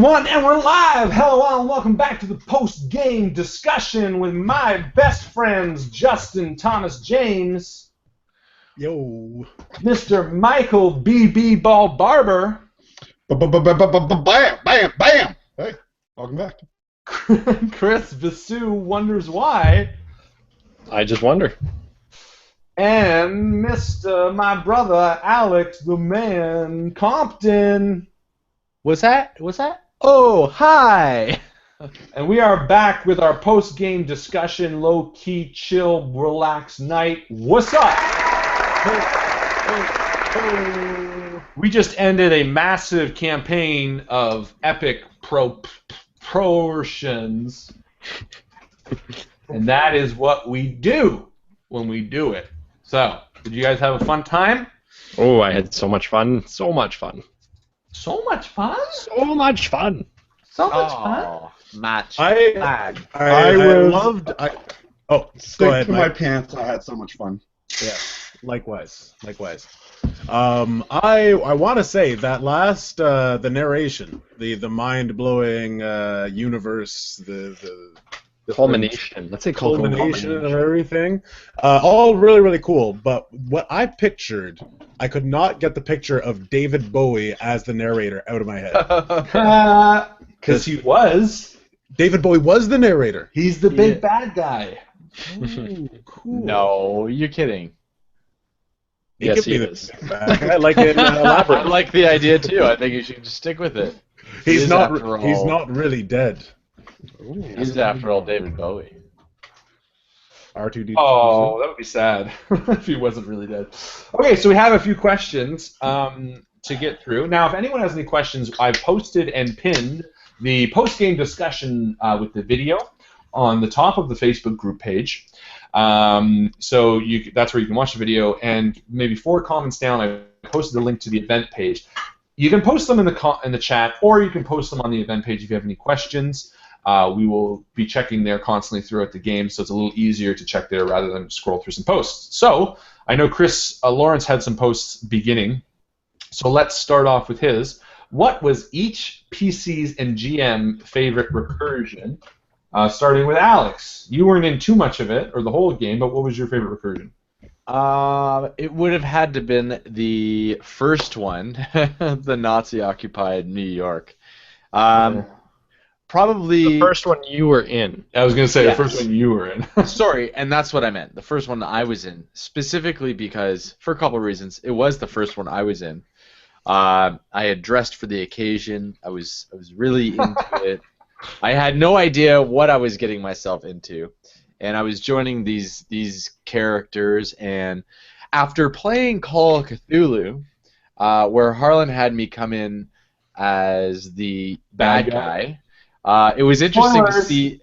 everyone, and we're live! Hello, and welcome back to the post-game discussion with my best friends, Justin Thomas James. Yo. Mr. Michael B.B. Ball Barber. Bam, bam, bam! Hey, welcome back. Chris Vasu wonders why. I just wonder. And Mr. My brother, Alex the Man Compton. What's that? Oh, hi! And we are back with our post-game discussion, low-key, chill, relaxed night. What's up? We just ended a massive campaign of epic proportions. And that is what we do when we do it. So, did you guys have a fun time? Oh, I had so much fun. So much fun. So much fun? So much fun. So much fun? Match. I Stick go ahead, to my Mike. pants. I had so much fun. Yeah, likewise. I want to say that last the narration, the mind-blowing universe, the Culmination. Let's say culmination of everything, all really cool. But what I pictured, I could not get the picture of David Bowie as the narrator out of my head. Because he was. David Bowie was the narrator. He's the big bad guy. Ooh, cool. No, you're kidding. He Yes, could he be is. I like it. I Elaborate. like the idea too. I think you should just stick with it. He's not after all- really dead. He's after all David Bowie. R2D2. Oh, that would be sad if he wasn't really dead. Okay, so we have a few questions to get through. Now, if anyone has any questions, I've posted and pinned the post-game discussion with the video on the top of the Facebook group page. So that's where you can watch the video, and maybe 4 comments down, I posted the link to the event page. You can post them in the chat, or you can post them on the event page if you have any questions. We will be checking there constantly throughout the game, so it's a little easier to check there rather than scroll through some posts. So, I know Chris Lawrence had some posts beginning, so let's start off with his. What was each PC's and GM favorite recursion? Starting with Alex. You weren't in too much of it, or the whole game, but what was your favorite recursion? It would have had to been the first one, the Nazi-occupied New York. Probably The first one you were in. I was going to say Yes. the first one you were in. Sorry, and that's what I meant. The first one I was in, specifically because, for a couple of reasons, it was the first one I was in. I had dressed for the occasion. I was really into it. I had no idea what I was getting myself into, and I was joining these characters. And after playing Call of Cthulhu, where Harlan had me come in as the bad guy. It was interesting to Spoilers. see.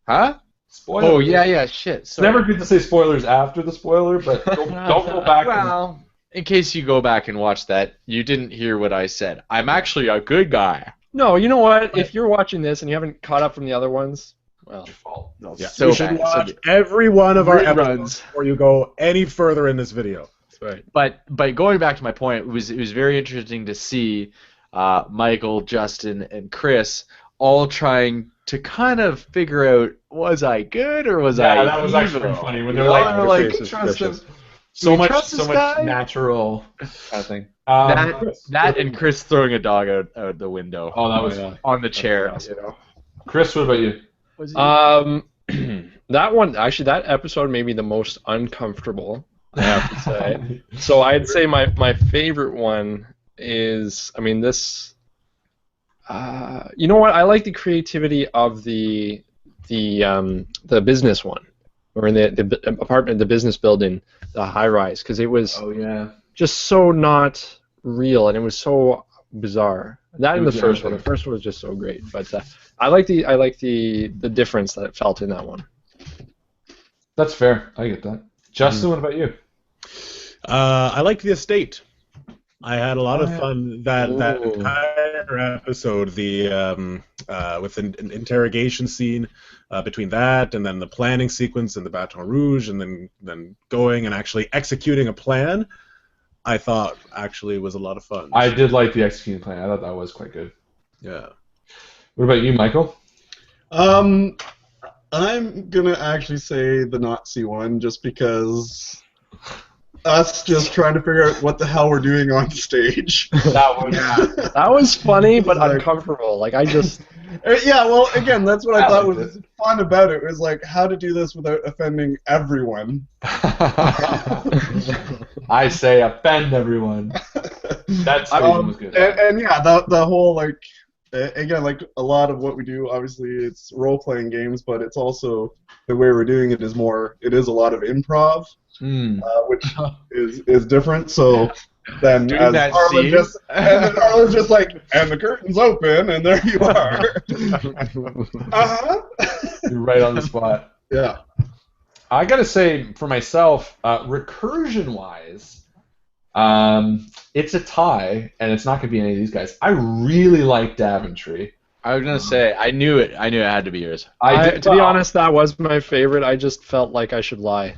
Huh? Spoilers. Oh yeah, shit. It's Sorry. never good to say spoilers after the spoiler, but don't go back. Well, in case you go back and watch that, you didn't hear what I said. I'm actually a good guy. No, you know what? If you're watching this and you haven't caught up from the other ones, well, No, Yeah. so you should bad. watch every one of our Reruns. episodes before you go any further in this video. that's right. But going back to my point, it was very interesting to see Michael, Justin, and Chris all trying to kind of figure out, was I good or was I that was evil? actually pretty funny when they're You know, like, they're faces, trust him. faces. so much trust this guy? natural kind of thing. That and Chris throwing a dog out the window. Oh, that was yeah. on the chair. awesome. You know. Chris. What about you? Was he- That one, actually, that episode made me the most uncomfortable, I have to say. So I'd say my favorite one is, I mean, this. You know what? I like the creativity of the business one, or in the apartment, the business building, the high rise, because it was Oh yeah. just so not real, and it was so bizarre. That and the Yeah, first one. okay. The first one was just so great, but I like the difference that it felt in that one. That's fair. I get that. Justin, what about you? I liked the estate. I had a lot of yeah. fun that Ooh. entire episode. The with an interrogation scene between that and then the planning sequence and the Baton Rouge, and then going and actually executing a plan. I thought actually was a lot of fun. I did like the executing plan. I thought that was quite good. Yeah. What about you, Michael? I'm gonna actually say the Nazi one, just because us just trying to figure out what the hell we're doing on stage. That one. That was funny but Like- uncomfortable. Like I just Yeah, well, again, that's what I I thought liked was fun about it. Was like how to do this without offending everyone. I say offend everyone. That stage was good. And yeah, the whole like again, like a lot of what we do, obviously it's role-playing games, but it's also the way we're doing it is more. It is a lot of improv, which is different. So then, Doing as that Arlen scene? just and then Arlen's just like, and the curtain's open, and there you are. You're right on the spot. Yeah. I gotta say, for myself, recursion-wise, it's a tie, and it's not gonna be any of these guys. I really like Daventry. I was gonna say I knew it had to be yours. to be honest, that was my favorite. I just felt like I should lie.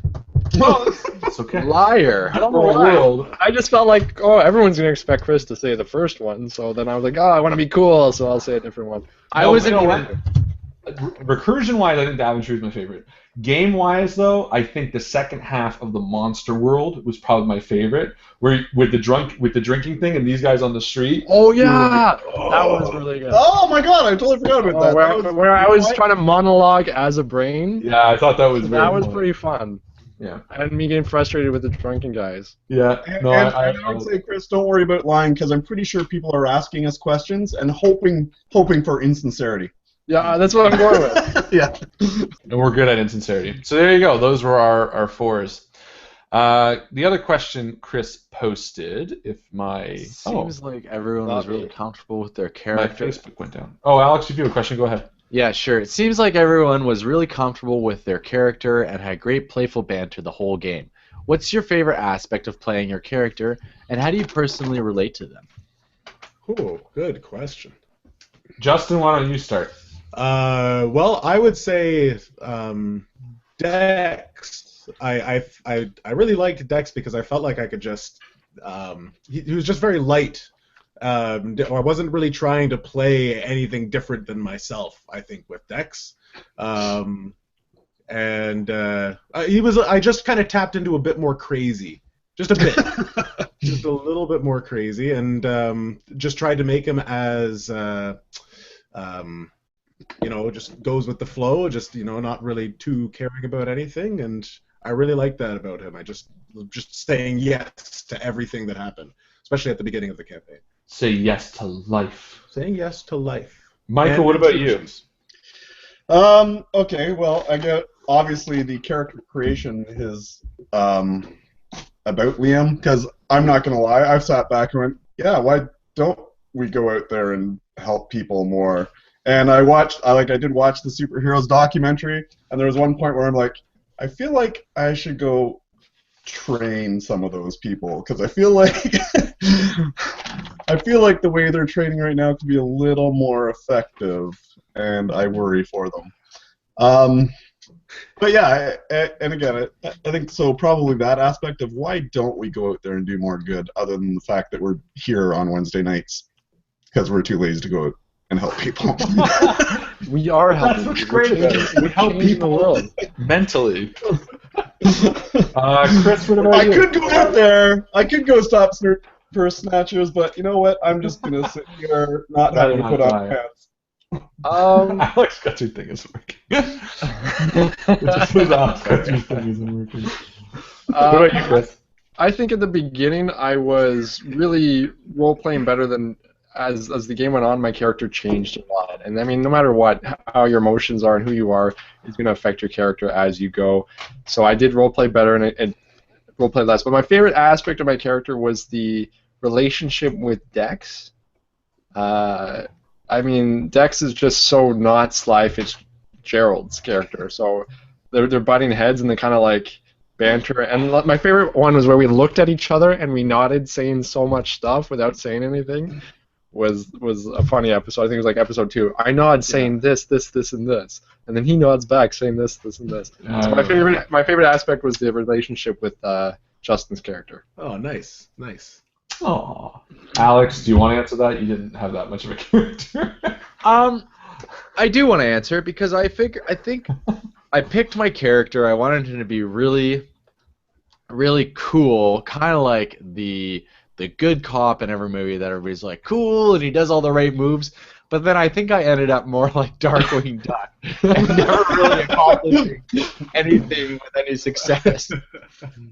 Well, it's okay. Liar. I don't know why. I just felt like, oh, everyone's gonna expect Chris to say the first one, so then I was like, oh, I want to be cool, so I'll say a different one. I wasn't you know even. Recursion-wise, I think Daventry is my favorite. Game-wise, though, I think the second half of the Monster World was probably my favorite, where with the drinking thing and these guys on the street. Oh yeah, that was really good. Oh my God, I totally forgot about that. Where I was trying to monologue as a brain. Yeah, I thought that was very That was fun. pretty fun. Yeah. And me getting frustrated with the drunken guys. Yeah. No, and I I would say, Chris, don't worry about lying, because I'm pretty sure people are asking us questions and hoping for insincerity. Yeah, that's what I'm going with. Yeah. and we're good at insincerity. So there you go. Those were our fours. The other question Chris posted, if my Seems like everyone was really comfortable with their my character. Facebook went down. Oh, Alex, if you have a question, go ahead. Yeah, sure. It seems like everyone was really comfortable with their character and had great playful banter the whole game. What's your favorite aspect of playing your character, and how do you personally relate to them? Oh, good question. Justin, why don't you start? Well, I would say Dex. I really liked Dex because I felt like I could just. He was just very light. I wasn't really trying to play anything different than myself, I think, with Dex. He was. I just kind of tapped into a bit more crazy, just a bit, just a little bit more crazy, and just tried to make him as, just goes with the flow, just not really too caring about anything, and I really like that about him. I just saying yes to everything that happened, especially at the beginning of the campaign. Say yes to life. Saying yes to life. Michael, And what about you? institutions. Okay, well, I get obviously the character creation is about Liam, because I'm not gonna lie, I've sat back and went, yeah, why don't we go out there and help people more? And I did watch the superheroes documentary, and there was one point where I'm like, I feel like I should go train some of those people, because I feel like the way they're training right now could be a little more effective, and I worry for them. But yeah, and again, I think so. Probably that aspect of why don't we go out there and do more good, other than the fact that we're here on Wednesday nights because we're too lazy to go out and help people. We are helping. That's what's people. great about it. We help Changing people the world. mentally. Chris, what about I you? could go out there. I could go stop purse snatchers, but you know what? I'm just gonna sit here, not having to put on pants. Alex got your thing isn't working. Just says Alex got your thing isn't working. What about you, Chris? I think at the beginning I was really role-playing better than as the game went on. My character changed a lot, and I mean, no matter what, how your emotions are and who you are is going to affect your character as you go. So I did role-play better and role-play less. But my favorite aspect of my character was the relationship with Dex. I mean, Dex is just so not Sly Fitzgerald's character. So they're butting heads and they kind of like banter. And my favorite one was where we looked at each other and we nodded, saying so much stuff without saying anything. Was a funny episode. I think it was like episode 2. I nod saying this, and this, and then he nods back saying this, and this. So my favorite aspect was the relationship with Justin's character. Oh, nice. Aw. Alex, do you want to answer that? You didn't have that much of a character. I do want to answer because I think I picked my character. I wanted him to be really, really cool, kind of like the good cop in every movie that everybody's like cool and he does all the right moves. But then I think I ended up more like Darkwing Duck and never really accomplishing anything with any success.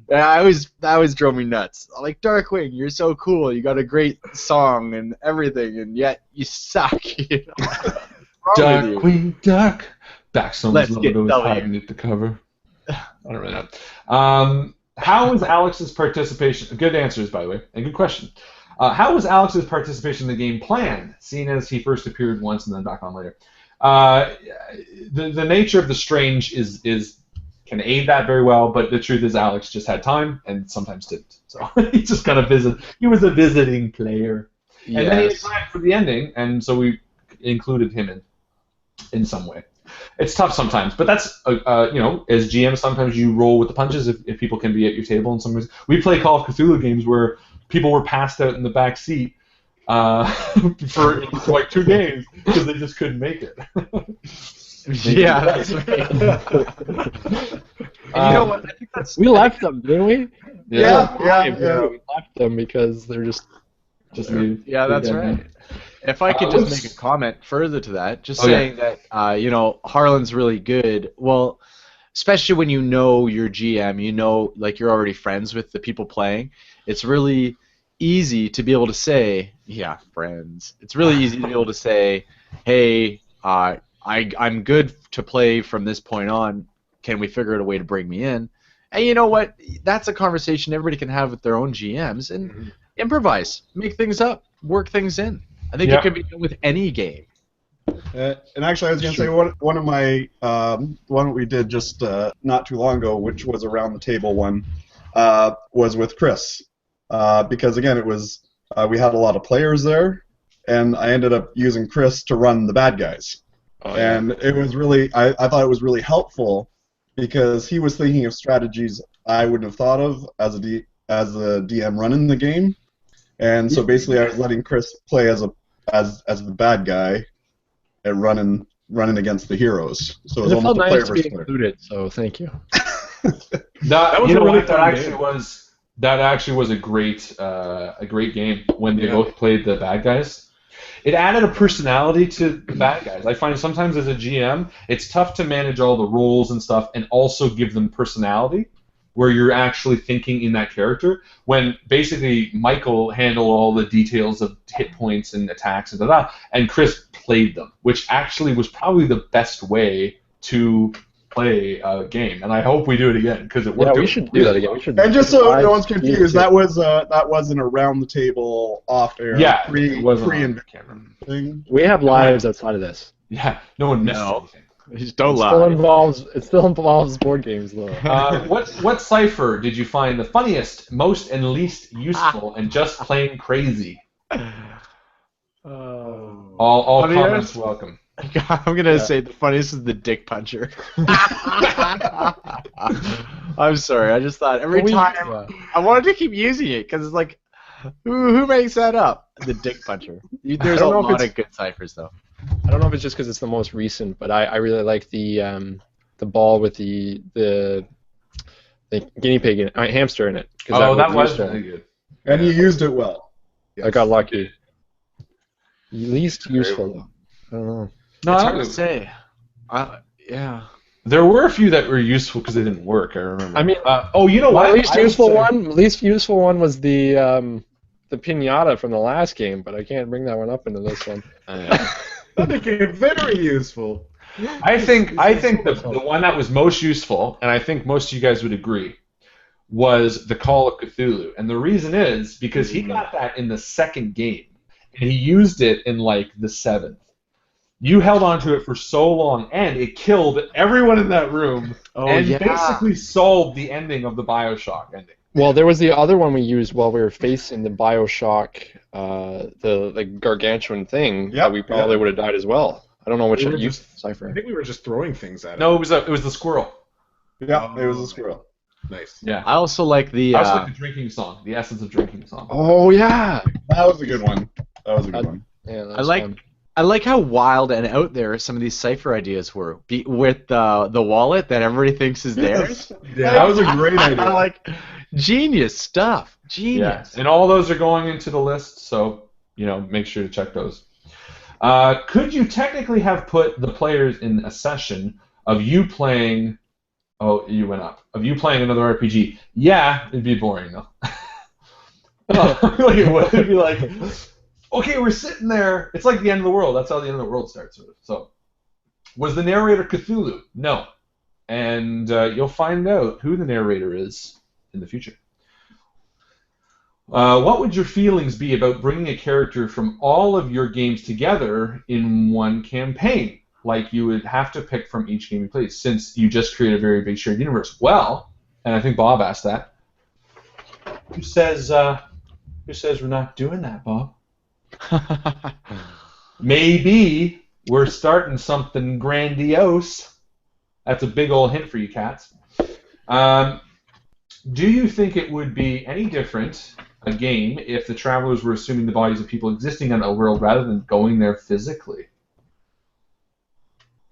Yeah, that was drove me nuts. Like, Darkwing, you're so cool. You got a great song and everything, and yet you suck. You know? Darkwing Duck. Backstone's Let's get logo is W. hiding beneath the cover. I don't really know. How was Alex's participation? Good answers, by the way, and good question. How was Alex's participation in the game planned, seeing as he first appeared once and then back on later? The nature of the strange can aid that very well, but the truth is Alex just had time and sometimes didn't. So he just kind of he was a visiting player. Yes. And then he had time for the ending, and so we included him in some way. It's tough sometimes, but that's as GM sometimes you roll with the punches if people can be at your table. In some ways, we play Call of Cthulhu games where people were passed out in the back seat for like 2 games because they just couldn't make it. Yeah, that's right. And you know what? I think that's We left them, didn't we? Yeah. We left them because they're just. Yeah, that's right. If I could just make a comment further to that, just saying that Harlan's really good. Well, especially when you know your GM, like you're already friends with the people playing. It's really easy to be able to say, yeah, friends. It's really easy to be able to say, hey, I'm good to play from this point on. Can we figure out a way to bring me in? And you know what? That's a conversation everybody can have with their own GMs and improvise, make things up, work things in. I think it can be done with any game. And actually, I was going to say one of my one we did just not too long ago, which was around the table one, was with Chris, because again it was we had a lot of players there, and I ended up using Chris to run the bad guys, and it was really I thought it was really helpful because he was thinking of strategies I wouldn't have thought of as a DM running the game, and so basically I was letting Chris play as the bad guy and running against the heroes. So it was almost a player versus player. Included, so thank you. That was that game. actually was a great game when they both played the bad guys. It added a personality to the bad guys. I find sometimes as a GM, it's tough to manage all the roles and stuff and also give them personality, where you're actually thinking in that character, when basically Michael handled all the details of hit points and attacks and Chris played them, which actually was probably the best way to play a game. And I hope we do it again because it worked. Yeah, we should do that again. We should. And just so no one's confused, that wasn't around the table off air. Yeah, pre and thing. We have lives outside of this. Yeah, no one missed anything. Just don't lie. It still involves board games, though. What cipher did you find the funniest, most, and least useful, and just plain crazy? All comments welcome. I'm gonna say the funniest is the dick puncher. I'm sorry. I just thought every time I wanted to keep using it because it's like, who makes that up? The dick puncher. There's a lot of good ciphers though. I don't know if it's just because it's the most recent, but I really like the ball with the guinea pig hamster in it. Oh, that was really good. And you used it well. I got lucky. Least useful though. I don't know. No, it's hard to say. Yeah. There were a few that were useful because they didn't work. I remember. I mean, you know what? Least useful one was the pinata from the last game, but I can't bring that one up into this one. That became very useful. I think the one that was most useful, and I think most of you guys would agree, was the Call of Cthulhu. And the reason is because he got that in the second game, and he used it in like the 7th. You held on to it for so long, and it killed everyone in that room, basically solved the ending of the Bioshock ending. Well, there was the other one we used while we were facing the Bioshock, the gargantuan thing. Yep, we probably would have died as well. I don't know which We were cipher. I think we were just throwing things at it. No, it was the squirrel. Yeah, it was a squirrel. Nice. Yeah. I also like the. I also like the drinking song, the essence of drinking song. Oh yeah, That was a good one. That was a good one. yeah. I like. I like how wild and out there some of these cipher ideas were. With the wallet that everybody thinks is theirs. Yeah, that was a great idea. Like, genius stuff. Genius. Yeah, and all those are going into the list, so make sure to check those. Could you technically have put the players in a session of you playing? Oh, you went up. Of you playing another RPG? Yeah, it'd be boring though. Like it would. It'd be like, okay, we're sitting there. It's like the end of the world. That's how the end of the world starts. So, was the narrator Cthulhu? No, and you'll find out who the narrator is in the future. What would your feelings be about bringing a character from all of your games together in one campaign? Like you would have to pick from each game you play, since you just create a very big shared universe. Well, and I think Bob asked that. Who says we're not doing that, Bob? Maybe we're starting something grandiose. That's a big old hint for you cats. Do you think it would be any different, a game, if the travelers were assuming the bodies of people existing on a world rather than going there physically?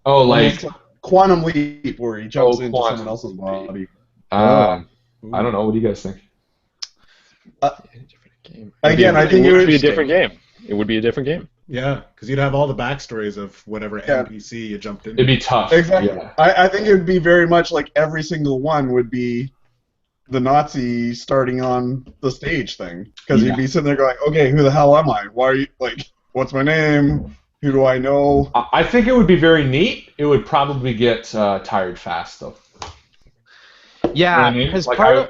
Oh, like Quantum Leap, where he jumps into Quantum someone else's body. I don't know. What do you guys think? Again, I think it would be a different game. It would be a different game. Yeah, because you'd have all the backstories of whatever NPC you jumped into. It'd be tough. Exactly. Yeah. I think it would be very much like every single one would be the Nazi starting on the stage thing. Because he'd be sitting there going, okay, who the hell am I? Why are you, like, what's my name? Who do I know? I think it would be very neat. It would probably get tired fast, though. Yeah, You know because what I mean?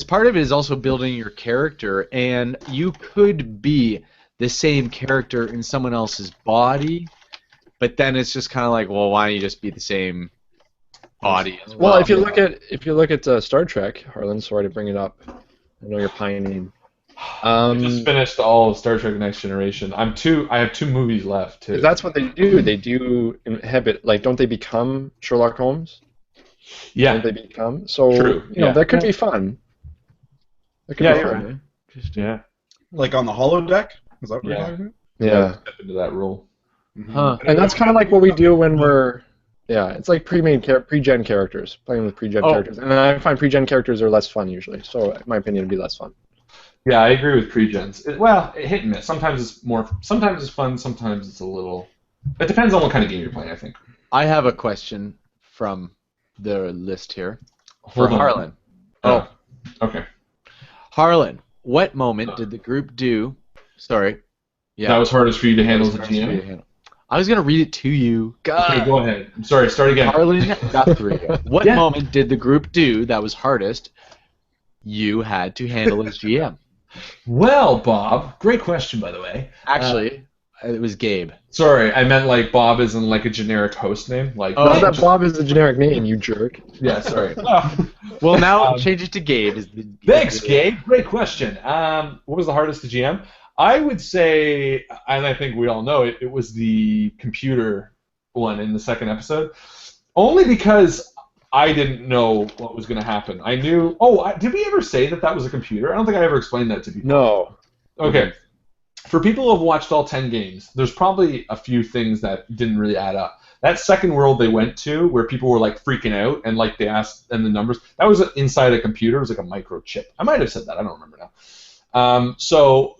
part of it is also building your character, and you could be the same character in someone else's body, but then it's just kind of like, well, why don't you just be the same body as well? Well, if you look at Star Trek, Harlan, sorry to bring it up. I know you're pining. I just finished all of Star Trek Next Generation. I have 2 movies left too. That's what they do. They do inhabit. Like, don't they become Sherlock Holmes? Yeah. Don't they become? So True. That could be fun. That could be fun. Right. Yeah. Like on the holodeck? Is that what you're Yeah. talking about? Yeah. Step into that role. Huh. And that's kind of like what we do when we're. Yeah, it's like pre-gen characters, playing with pre-gen characters. And I find pre-gen characters are less fun usually. So, in my opinion, it'd be less fun. Yeah, I agree with pre-gens. It hit and miss. Sometimes it's fun, sometimes it's a little... It depends on what kind of game you're playing, I think. I have a question from the list here for Hold on. Harlan. Oh, okay. Harlan, what moment did the group do... Sorry. Yeah. That was hardest for you to handle as a GM? I was going to read it to you. God. Okay, go ahead. I'm sorry, start again. Harlan Guthrie, what Yeah. moment did the group do that was hardest you had to handle as GM? Well, Bob, great question, by the way. Actually, it was Gabe. Sorry, I meant like Bob isn't like a generic host name. Like, Oh, No, that Bob is a generic name, you jerk. yeah, sorry. Well, now change it to Gabe. Thanks, Gabe. Great question. What was the hardest to GM? I would say, and I think we all know it, it was the computer one in the second episode. Only because I didn't know what was going to happen. I knew... did we ever say that was a computer? I don't think I ever explained that to people. No. Okay. For people who have watched all 10 games, there's probably a few things that didn't really add up. That second world they went to, where people were like freaking out and like they asked and the numbers, that was inside a computer. It was like a microchip. I might have said that. I don't remember now. So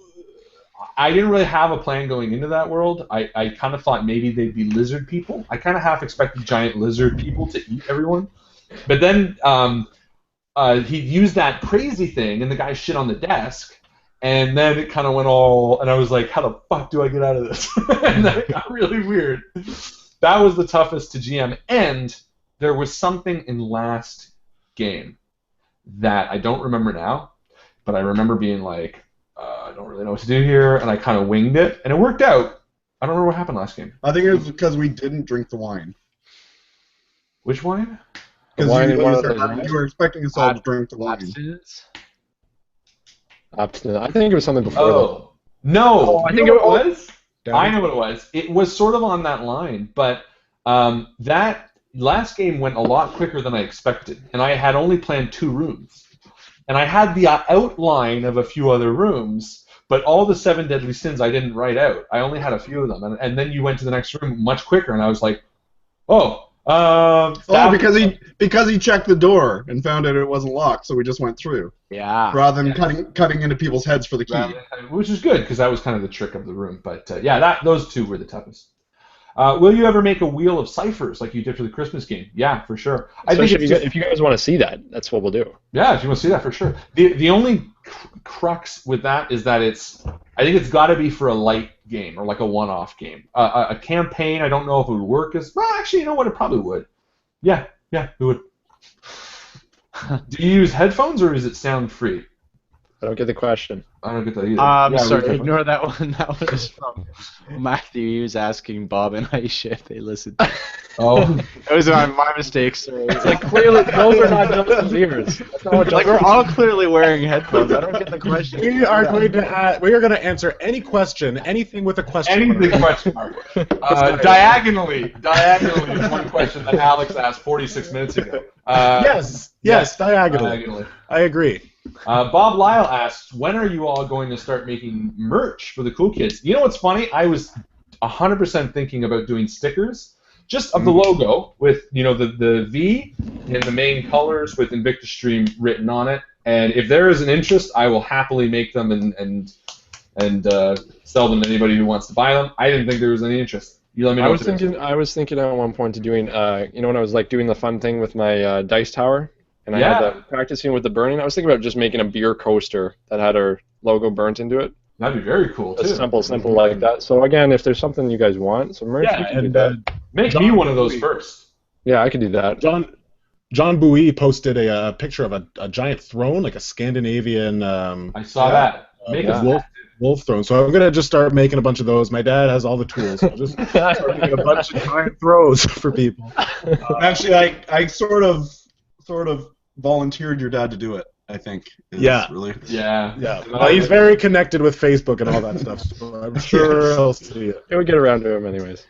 I didn't really have a plan going into that world. I kind of thought maybe they'd be lizard people. I kind of half expected giant lizard people to eat everyone. But then he used that crazy thing, and the guy shit on the desk, and then it kind of went all, and I was like, how the fuck do I get out of this? And then it got really weird. That was the toughest to GM, and there was something in last game that I don't remember now, but I remember being like, I don't really know what to do here, and I kind of winged it, and it worked out. I don't remember what happened last game. I think it was because we didn't drink the wine. Which wine? Because wine you were expecting us all to drink the wine. Abstinence? Abstinent. I think it was something before Oh. No. I You think know it what was. I know what it was. It was sort of on that line, but that last game went a lot quicker than I expected, and I had only planned 2 rooms. And I had the outline of a few other rooms, but all the 7 deadly sins I didn't write out. I only had a few of them, and then you went to the next room much quicker, and I was like, because he checked the door and found out it wasn't locked, so we just went through. Yeah. Rather than cutting into people's heads for the key. which is good because that was kind of the trick of the room. But those 2 were the toughest. Will you ever make a wheel of ciphers like you did for the Christmas game? Yeah, for sure. If you guys want to see that, that's what we'll do. Yeah, if you want to see that, for sure. The only crux with that is that I think it's got to be for a light game or like a one-off game. A campaign, I don't know if it would work as well. Actually, you know what? It probably would. Yeah, it would. Do you use headphones or is it sound free? I don't get the question. I don't get that either. Sorry, ignore that one. That was from Matthew. He was asking Bob and Aisha if they listened. Oh. It was my mistake, sorry. It's like clearly those are not Justin's ears. That's not what Like we're all clearly wearing headphones. I don't get the question. We are going to answer any question, anything with a question mark. Anything question mark. Diagonally is one question that Alex asked 46 minutes ago. Yes, diagonally. I agree. Bob Lyle asks, when are you all going to start making merch for the cool kids? You know what's funny? I was 100% thinking about doing stickers, just of the logo with the V in the main colors with Invictus Stream written on it. And if there is an interest, I will happily make them and sell them to anybody who wants to buy them. I didn't think there was any interest. You let me know. I was thinking at one point to doing when I was like doing the fun thing with my dice tower. And I had the practicing with the burning. I was thinking about just making a beer coaster that had our logo burnt into it. That'd be very cool, too. Simple like that. So, again, if there's something you guys want, some merch, you can do that. Make me one of those first. Yeah, I could do that. John Bowie posted a picture of a giant throne, like a Scandinavian... I saw that. Make a wolf throne. So I'm going to just start making a bunch of those. My dad has all the tools. So I'll just start making a bunch of giant throws for people. Actually, I sort of volunteered your dad to do it, I think. Yeah. Well, he's very connected with Facebook and all that stuff, so I'm sure he'll see it. It would get around to him anyways.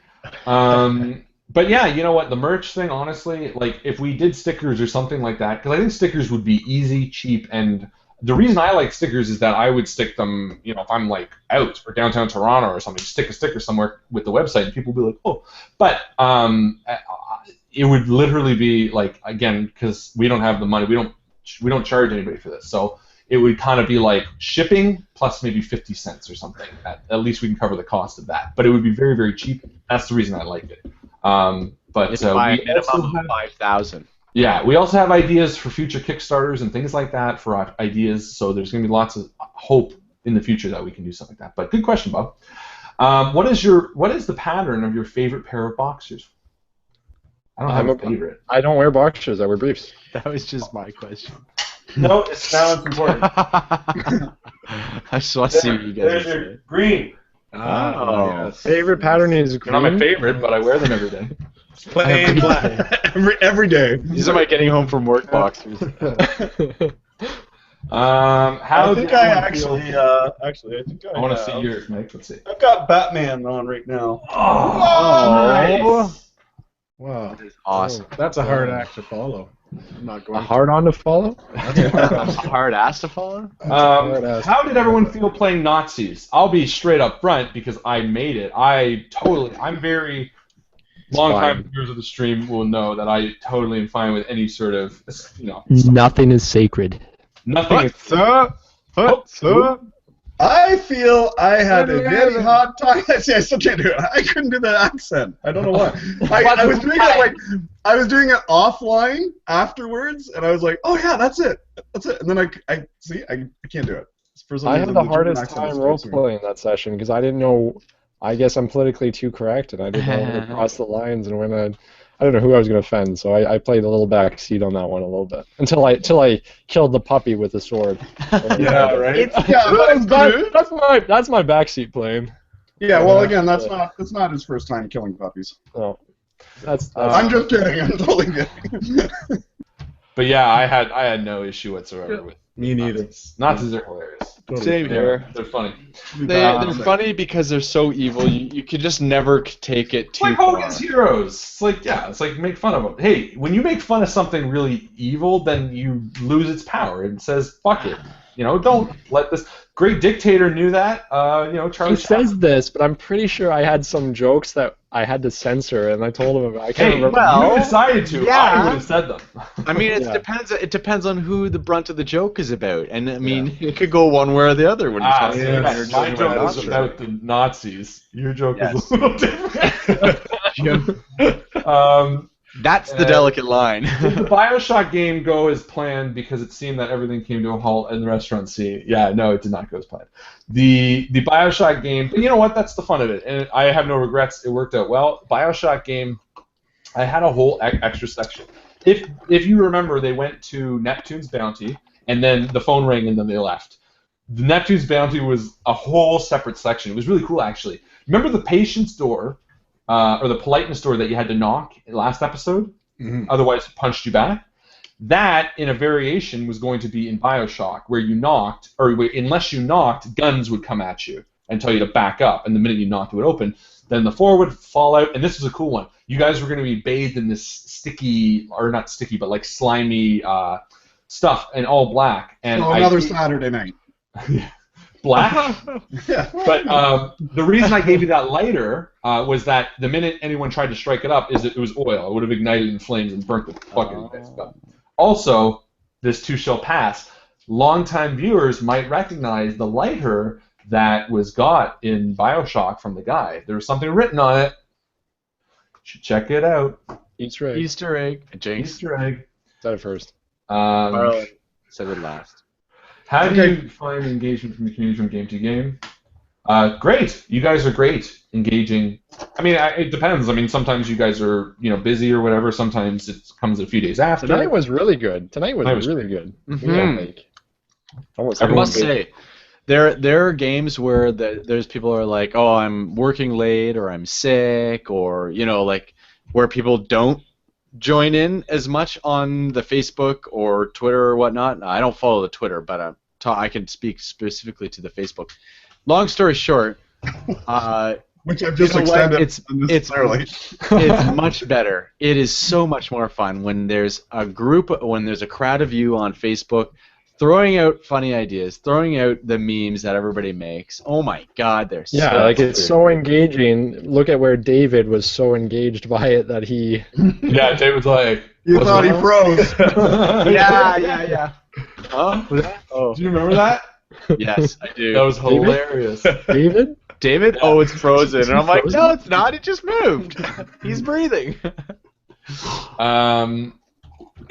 But yeah, you know what, the merch thing, honestly, like if we did stickers or something like that, because I think stickers would be easy, cheap, and the reason I like stickers is that I would stick them, if I'm like out or downtown Toronto or something, stick a sticker somewhere with the website and people would be like, oh, but it would literally be like, again, because we don't have the money, we don't charge anybody for this, so it would kind of be like shipping plus maybe 50 cents or something. At least we can cover the cost of that, but it would be very, very cheap. That's the reason I like it. But it's by a minimum of 5,000. Yeah, we also have ideas for future Kickstarters and things like that for ideas. So there's going to be lots of hope in the future that we can do something like that. But good question, Bob. What is the pattern of your favorite pair of boxers? I don't have a favorite. I don't wear boxers. I wear briefs. That was just my question. No, it's important. I just want to see what you guys say. Green. Yes. Favorite pattern is green. Not my favorite, but I wear them every day. Plain black. every day. These are my getting home from work boxers. I think I want to see yours, Mike. Let's see. I've got Batman on right now. Oh, nice. Wow. That is awesome. That's a hard act to follow. I'm not going a hard on to follow? A hard ass to follow? How did everyone feel playing Nazis? I'll be straight up front because I made it. I'm very... Long-time viewers of the stream will know that I totally am fine with any sort of, Nothing is sacred. Nothing is... Sir? I feel I had a very hard time. See, I still can't do it. I couldn't do the accent. I don't know why. I was doing it I was doing it offline afterwards, and I was like, oh yeah, that's it. And then I can't do it. I had the hardest time role-playing that session because I didn't know. I guess I'm politically too correct, and I didn't know when to cross the lines and when I don't know who I was going to offend, so I played a little back seat on that one a little bit until I killed the puppy with the sword. Yeah, right. That's my backseat playing. Yeah, well, again, that's not his first time killing puppies. No, that's I'm just kidding. I'm totally kidding. But yeah, I had no issue whatsoever with. Me neither. Nazis are hilarious. Same here. They're funny. They're funny because they're so evil. You could just never take it too far. far. Hogan's Heroes. It's like make fun of them. Hey, when you make fun of something really evil, then you lose its power. It says fuck it. don't let this great dictator knew that. Charlie. He says this, but I'm pretty sure I had some jokes that I had to censor, and I told him I can't remember. You decided to. yeah. I would have said them. I mean, it depends on who the brunt of the joke is about, and I mean, it could go one way or the other when you're talking about it. My joke was about the Nazis. Your joke is a little different. That's the delicate line. Did the BioShock game go as planned because it seemed that everything came to a halt in the restaurant scene? Yeah, no, it did not go as planned. The BioShock game, but you know what? That's the fun of it, and I have no regrets. It worked out well. BioShock game, I had a whole extra section. If you remember, they went to Neptune's Bounty, and then the phone rang, and then they left. The Neptune's Bounty was a whole separate section. It was really cool, actually. Remember the patient's door? Or the politeness door that you had to knock in last episode, otherwise it punched you back. That, in a variation, was going to be in BioShock, where you knocked, or unless you knocked, guns would come at you and tell you to back up, and the minute you knocked, it would open. Then the floor would fall out, and this was a cool one. You guys were going to be bathed in this sticky, or not sticky, but like slimy stuff, and all black. And another Saturday night. Black? Yeah. But the reason I gave you that lighter was that the minute anyone tried to strike it up, it was oil. It would have ignited in flames and burnt the fucking place up. Also, this too shall pass. Longtime viewers might recognize the lighter that was got in BioShock from the guy. There was something written on it. You should check it out. Easter egg. Easter egg. Jinx. Easter egg. Said it first. Said it last. How do you find engagement from the community from game to game? Great. You guys are great. Engaging. I mean, it depends. I mean, sometimes you guys are, busy or whatever. Sometimes it comes a few days after. Tonight was really good. Tonight was really good. I must say, there are games where there's people who are like, oh, I'm working late, or I'm sick, or like where people don't join in as much on the Facebook or Twitter or whatnot. I don't follow the Twitter, but I can speak specifically to the Facebook. Long story short, which I've just extended unnecessarily. It's much better. It is so much more fun when there's a crowd of you on Facebook throwing out funny ideas, throwing out the memes that everybody makes. Oh my God, they're it's so engaging. Look at where David was so engaged by it that he. Yeah, David's like. You thought he froze. Yeah. Huh? Oh. Do you remember that? Yes, I do. That was hilarious. David? David? Yeah. Oh, it's frozen. And I'm like, no, it's not. It just moved. He's breathing. Can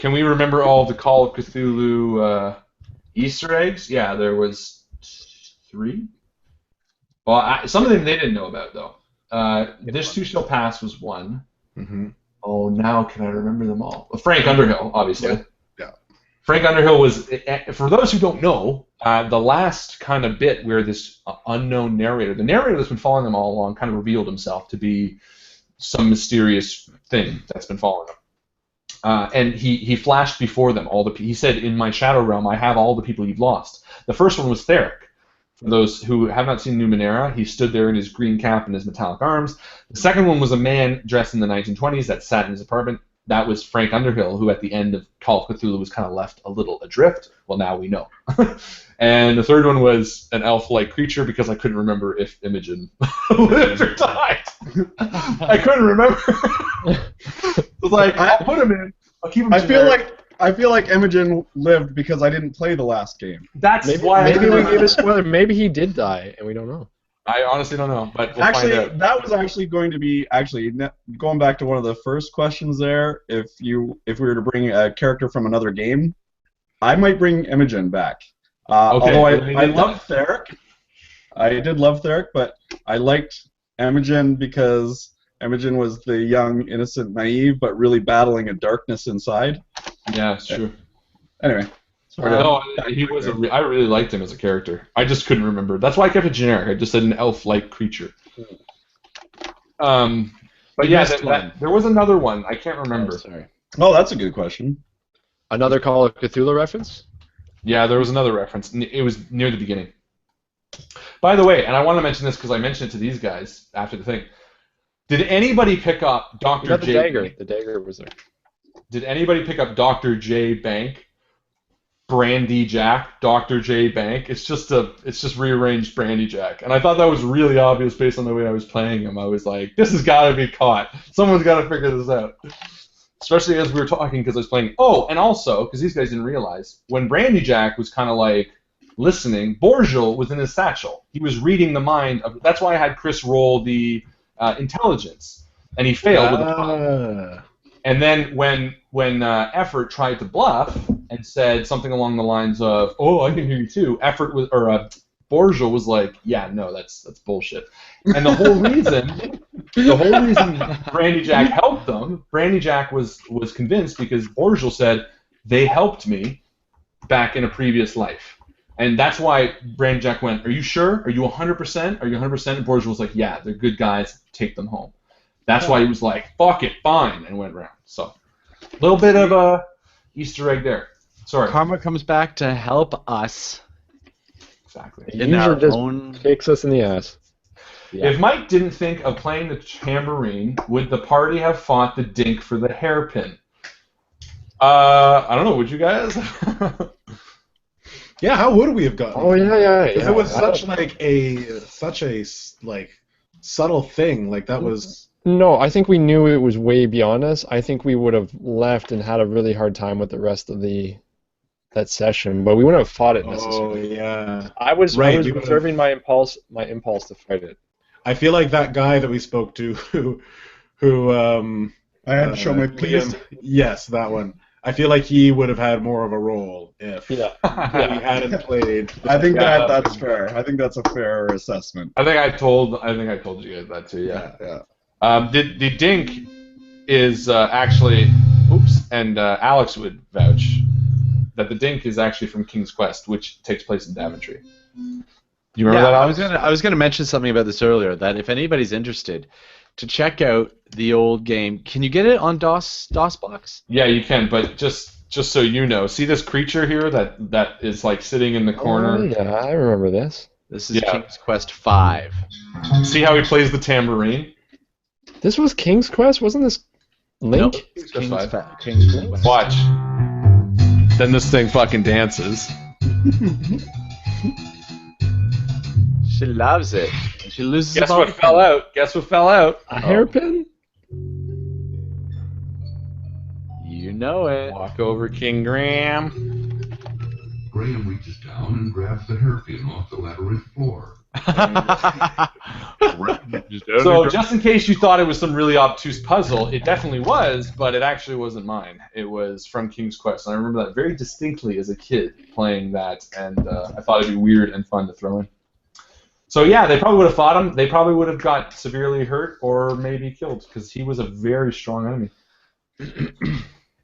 we remember all the Call of Cthulhu Easter eggs? Yeah, there was 3. Well, some of them they didn't know about, though. This Too Shall Pass was one. Mm-hmm. Oh, now can I remember them all? Frank Underhill, obviously. Yeah. Frank Underhill was, for those who don't know, the last kind of bit where this unknown narrator, the narrator that's been following them all along, kind of revealed himself to be some mysterious thing that's been following them. And he flashed before them he said, in my shadow realm, I have all the people you've lost. The first one was Theric. For those who have not seen Numenera, he stood there in his green cap and his metallic arms. The second one was a man dressed in the 1920s that sat in his apartment. That was Frank Underhill, who at the end of Call of Cthulhu was kind of left a little adrift. Well, now we know. And the third one was an elf-like creature, because I couldn't remember if Imogen lived or died. I couldn't remember. It was like, I'll put him in. I'll keep him generic. I feel like Imogen lived because I didn't play the last game. That's why. Maybe we gave a spoiler. Maybe he did die, and we don't know. I honestly don't know, but we'll find out. That was actually going to be going back to one of the first questions there. If we were to bring a character from another game, I might bring Imogen back. Although I love Theric. I did love Theric, but I liked Imogen because Imogen was the young, innocent, naive, but really battling a darkness inside. Yeah, it's true. Anyway. No, he was. I really liked him as a character. I just couldn't remember. That's why I kept it generic. I just said an elf-like creature. But yeah, there was another one. I can't remember. Oh, sorry. Oh, that's a good question. Another Call of Cthulhu reference? Yeah, there was another reference. It was near the beginning. By the way, and I want to mention this because I mentioned it to these guys after the thing. Did anybody pick up Dr. J? The dagger. The dagger was there. Did anybody pick up Dr. J. Bank Brandy Jack, Dr. J Bank. It's just rearranged Brandy Jack, and I thought that was really obvious based on the way I was playing him. I was like, this has got to be caught. Someone's got to figure this out. Especially as we were talking, because I was playing. Oh, and also because these guys didn't realize when Brandy Jack was kind of like listening, Borgil was in his satchel. He was reading the mind of. That's why I had Chris roll the intelligence, and he failed with a 5. And then when Effort tried to bluff and said something along the lines of, "Oh, I can hear you too," Borgil was like, "Yeah, no, that's bullshit." And the whole reason Brandy Jack helped them, Brandy Jack was convinced because Borgil said they helped me back in a previous life, and that's why Brandy Jack went, "Are you sure? Are you 100%? Are you 100%?" And Borgil was like, "Yeah, they're good guys. Take them home." That's why he was like, "Fuck it, fine," and went round. So, a little bit of a Easter egg there. Sorry. Karma comes back to help us. Exactly. In our Usually just own. kicks us in the ass. Yeah. If Mike didn't think of playing the tambourine, would the party have fought the dink for the hairpin? I don't know. Would you guys? Yeah, how would we have gotten? Oh yeah. Because it was such a subtle thing. Like that was. No, I think we knew it was way beyond us. I think we would have left and had a really hard time with the rest of that session, but we wouldn't have fought it necessarily. Oh yeah. I was Right, reserving my impulse to fight it. I feel like that guy that we spoke to, who I had to show my penis. Yes, that one. I feel like he would have had more of a role if he hadn't played. I think that's fair. I think that's a fair assessment. I think I told you guys that too. Yeah. Yeah. The dink is actually, and Alex would vouch that the dink is actually from King's Quest, which takes place in Daventry. You remember that, Alex? I was gonna mention something about this earlier. That if anybody's interested, to check out the old game. Can you get it on DOSBox? Yeah, you can. But just so you know, see this creature here that is like sitting in the corner. Oh, yeah, I remember this. This is King's Quest 5. See how he plays the tambourine? This was King's Quest, wasn't this Link? Nope. King's Quest. Watch. Then this thing fucking dances. She loves it. She loses. Guess what fell out? Guess what fell out? A hairpin? You know it. Walk over, King Graham. Graham reaches down and grabs the hairpin off the labyrinth floor. So just in case you thought it was some really obtuse puzzle, it definitely was, but it actually wasn't mine. It was from King's Quest, and I remember that very distinctly as a kid playing that, and I thought it'd be weird and fun to throw in. So yeah, they probably would have fought him. They probably would have got severely hurt or maybe killed because he was a very strong enemy.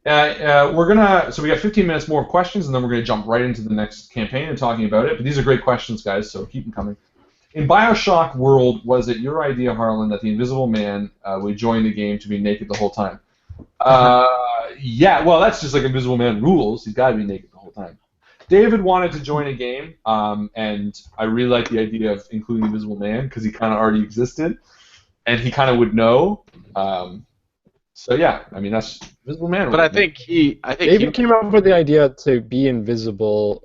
So we got 15 minutes more of questions, and then we're gonna jump right into the next campaign and talking about it. But these are great questions, guys, so keep them coming. In BioShock World, was it your idea, Harlan, that the Invisible Man would join the game to be naked the whole time? Yeah, well, that's just like Invisible Man rules. He's got to be naked the whole time. David wanted to join a game, and I really like the idea of including Invisible Man because he kind of already existed, and he kind of would know. So yeah, I mean that's Invisible Man. But I think David came up with the idea to be invisible,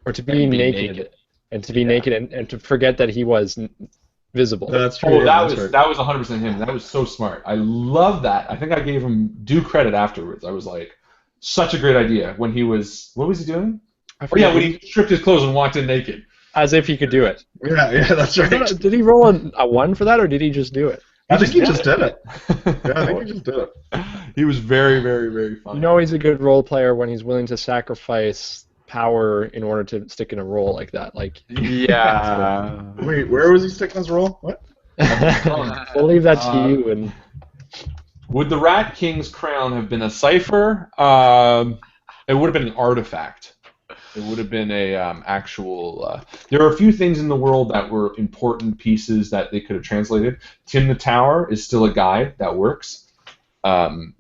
or to be naked. And to be naked and to forget that he was visible. That's true. Oh, that was 100% him. That was so smart. I love that. I think I gave him due credit afterwards. I was like, such a great idea. When he was, what was he doing? When he stripped his clothes and walked in naked. As if he could do it. Yeah, that's right. Did he roll a 1 for that, or did he just do it? I think he just did it. Yeah, I think he just did it. He was very, very, very funny. You know he's a good role player when he's willing to sacrifice power in order to stick in a role like that. Like, yeah. Wait, where was he sticking his role? What? We'll leave that to you. And would the Rat King's crown have been a cipher? It would have been an artifact. It would have been a actual. There are a few things in the world that were important pieces that they could have translated. Tim the Tower is still a guide that works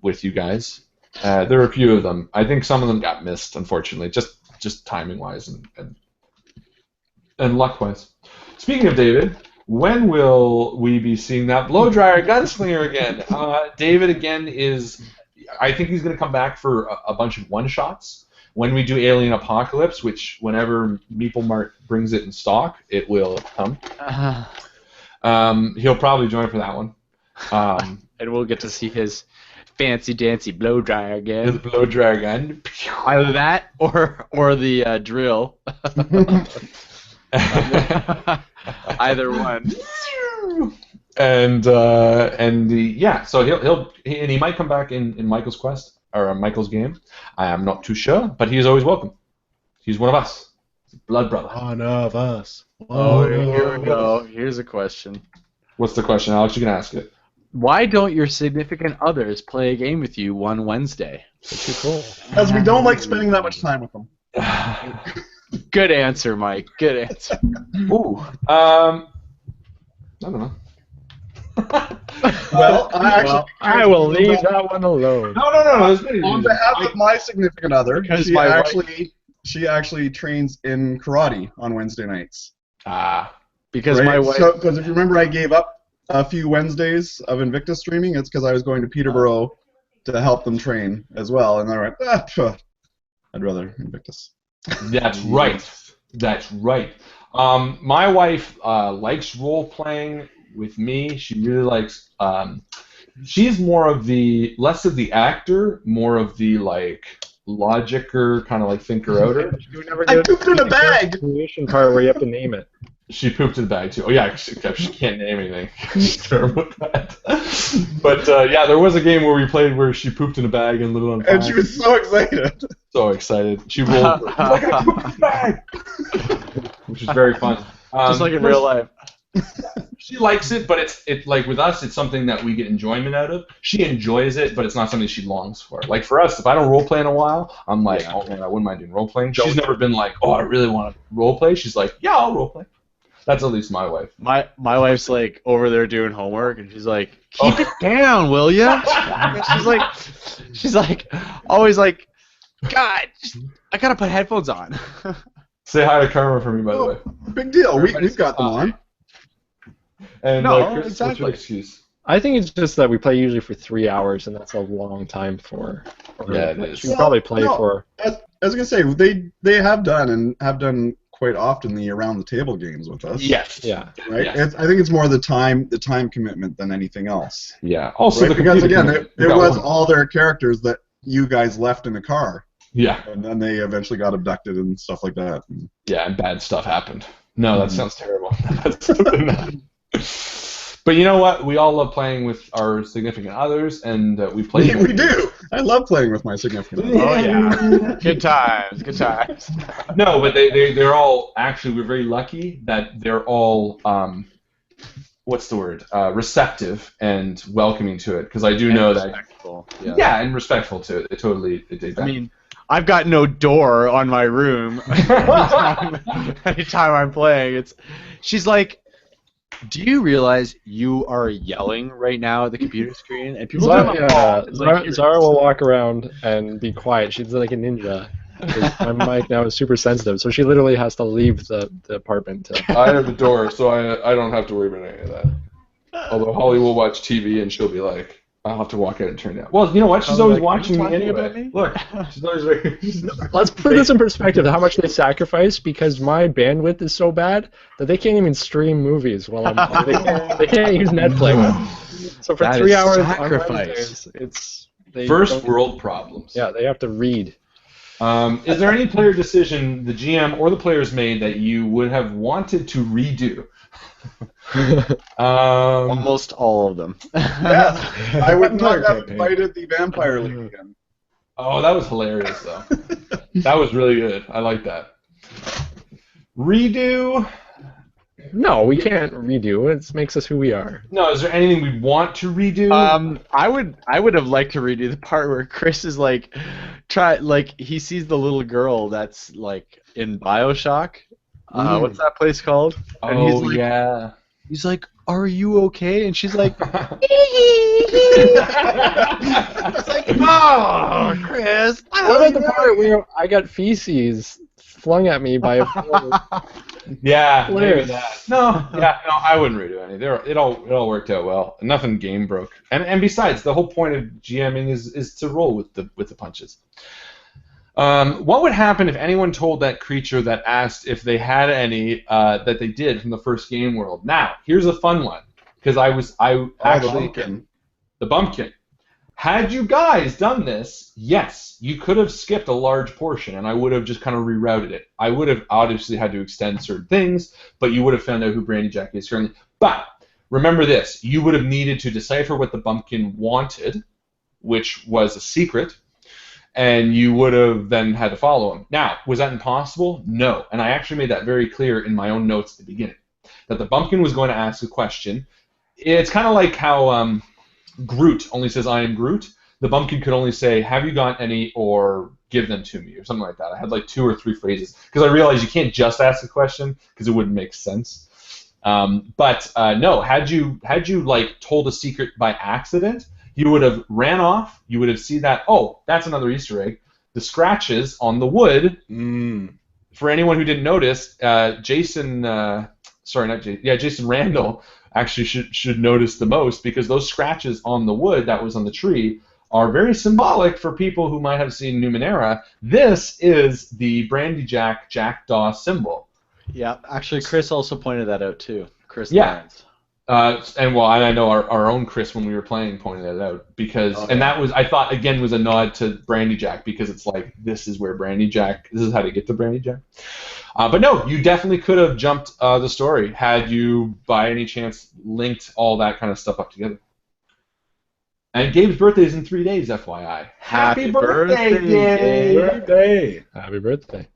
with you guys. There are a few of them. I think some of them got missed, unfortunately, just timing-wise and luck-wise. Speaking of David, when will we be seeing that blow-dryer gunslinger again? David, again, I think he's going to come back for a bunch of one-shots. when we do Alien Apocalypse, which whenever Meeple Mart brings it in stock, it will come. He'll probably join for that one. And we'll get to see his fancy dancy blow dryer again. His blow dryer again. Either that or the drill. Either one. And so he might come back in Michael's quest or Michael's game. I am not too sure, but he is always welcome. He's one of us. He's a blood brother. One of us. Here we go. Here's a question. What's the question, Alex? You can ask it. Why don't your significant others play a game with you one Wednesday? Too cool. Because we don't like spending that much time with them. Good answer, Mike. Good answer. Ooh. I don't know. Well, I will leave that one alone. No. On behalf of my significant other, Because she my actually trains in karate on Wednesday nights. Because Right? my wife. Because if you remember, I gave up a few Wednesdays of Invictus streaming. It's because I was going to Peterborough to help them train as well, and they're like, I'd rather Invictus. That's right. That's right. My wife likes role playing with me. She really likes. She's more of the less of the actor, more of the logicer, kind of like thinker outer. I pooped in a bag. Creation part where you have to name it. She pooped in the bag too. Oh yeah, she can't name anything. She's terrible at that. But there was a game where we played where she pooped in a bag and lit it on fire. And she was so excited. So excited. She rolled. She's like, I pooped in the bag, which is very fun. Just like in real life. She likes it, but it's like with us, it's something that we get enjoyment out of. She enjoys it, but it's not something she longs for. Like for us, if I don't role play in a while, I'm like, oh man, I wouldn't mind doing role playing. She's never been like, oh, I really want to role play. She's like, yeah, I'll role play. That's at least my wife. My wife's like over there doing homework, and she's like, "Keep it down, will ya?" she's like, always like, God, I gotta put headphones on. Say hi to Karma for me, by the way. Big deal. We've got them on. And No, Chris, exactly. what's your excuse? I think it's just that we play usually for 3 hours, and that's a long time for. Yeah, it is. We probably play No, for. I was gonna say they have done quite often the around the table games with us. Yes. Yeah. Right. Yeah. I think it's more the time commitment than anything else. Yeah. Also, Right? Because again, it was all their characters that you guys left in the car, Yeah. and then they eventually got abducted and stuff like that. Yeah, and bad stuff happened. No, that sounds terrible. But you know what? We all love playing with our significant others, and we play. We do. I love playing with my significant other. Oh yeah, good times, good times. No, but they're all actually. We're very lucky that they're all what's the word? Receptive and welcoming to it. Because I do know that. Respectful. Yeah, and respectful to it. They totally dig that. I mean, I've got no door on my room. Anytime I'm playing, she's like, do you realize you are yelling right now at the computer screen? And people don't know. Zara will walk around and be quiet. She's like a ninja. My mic now is super sensitive, so she literally has to leave the apartment. I have a door, so I don't have to worry about any of that. Although Holly will watch TV and she'll be like, I'll have to walk out and turn it down. Well, you know what? She's always watching me anyway. Look, she's always like... Let's put this in perspective, how much they sacrifice, because my bandwidth is so bad that they can't even stream movies while I'm playing. They can't use Netflix. So for That 3 is hours on sacrifice. Wednesdays, First world problems. Yeah, they have to read. Is there any player decision the GM or the players made that you would have wanted to redo? Almost all of them. Yes. I would not have invited the Vampire League again. Oh, that was hilarious, though. That was really good. I like that. Redo? No, we can't redo. It makes us who we are. No, is there anything we want to redo? I would have liked to redo the part where Chris is like, he sees the little girl that's like in BioShock. What's that place called? And oh, he's like, yeah. He's like, are you okay? And she's like, It's like, oh, Chris. What about the part where I got feces flung at me by a Yeah, Where? maybe that. No, I wouldn't redo any. It all worked out well. Nothing game broke. And besides, the whole point of GMing is to roll with the punches. What would happen if anyone told that creature that asked if they had any that they did from the first game world? Now, here's a fun one because the bumpkin. Had you guys done this, yes, you could have skipped a large portion, and I would have just kind of rerouted it. I would have obviously had to extend certain things, but you would have found out who Brandy Jack is currently. But remember this: you would have needed to decipher what the bumpkin wanted, which was a secret. And you would have then had to follow him. Now, was that impossible? No. And I actually made that very clear in my own notes at the beginning, that the bumpkin was going to ask a question. It's kind of like how Groot only says, "I am Groot." The bumpkin could only say, "Have you got any?" or "Give them to me," or something like that. I had like 2 or 3 phrases because I realized you can't just ask a question because it wouldn't make sense. No, had you like told a secret by accident, you would have ran off. You would have seen that. Oh, that's another Easter egg. The scratches on the wood. For anyone who didn't notice, Jason Randall actually should notice the most because those scratches on the wood that was on the tree are very symbolic for people who might have seen Numenera. This is the Brandy Jack Jackdaw symbol. Yeah, actually, Chris also pointed that out too. Chris. Yeah. Lyons. And I know our own Chris when we were playing pointed that out because that was, I thought, again, was a nod to Brandy Jack because it's like this is how to get to Brandy Jack. But no, you definitely could have jumped the story had you by any chance linked all that kind of stuff up together. And Gabe's birthday is in 3 days, FYI. Happy birthday, Gabe! Happy birthday.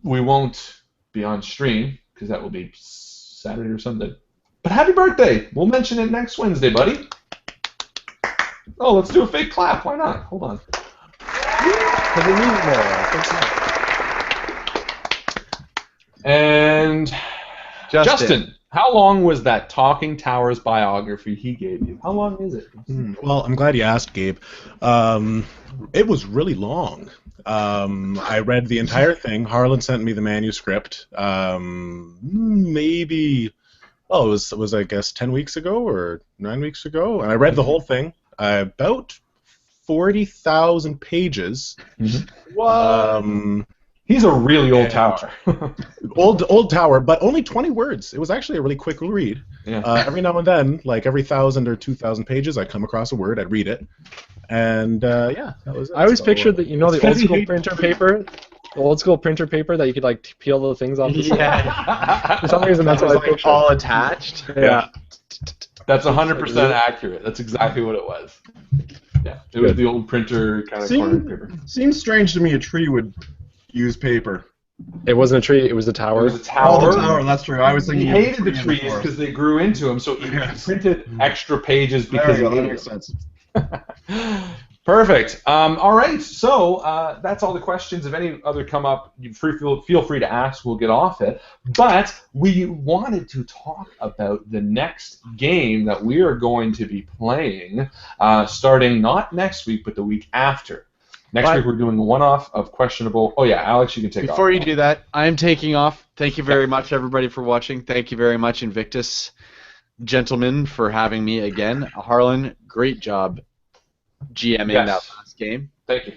We won't be on stream because that will be Saturday or Sunday. But happy birthday! We'll mention it next Wednesday, buddy. Oh, let's do a fake clap. Why not? Hold on. And Justin, how long was that Talking Towers biography he gave you? How long is it? Well, I'm glad you asked, Gabe. It was really long. I read the entire thing. Harlan sent me the manuscript. Maybe... Oh, it was I guess 10 weeks ago or 9 weeks ago, and I read the whole thing. About 40,000 pages. What? He's a really old tower. old tower, but only 20 words. It was actually a really quick read. Yeah. Every now and then, like every 1,000 or 2,000 pages, I'd come across a word, I'd read it, and that was it. I always pictured that the old school printer paper. The old school printer paper that you could like peel the things off the side. For some reason, that's what I pictured. All attached. Yeah. That's 100% accurate. That's exactly what it was. Yeah, it was the old printer kind of corner paper. Seems strange to me a tree would use paper. It wasn't a tree. It was a tower. It was a tower. Oh, the tower. That's true. I was thinking he hated the trees because they grew into him, so he printed extra pages because that makes sense. Perfect. All right. So that's all the questions. If any other come up, feel free to ask. We'll get off it. But we wanted to talk about the next game that we are going to be playing, starting not next week, but the week after. Next week we're doing a one-off of questionable. Oh yeah, Alex, you can take off. Before you do that, I'm taking off. Thank you very much, everybody, for watching. Thank you very much, Invictus gentlemen, for having me again. Harlan, great job GMing that last game. Thank you.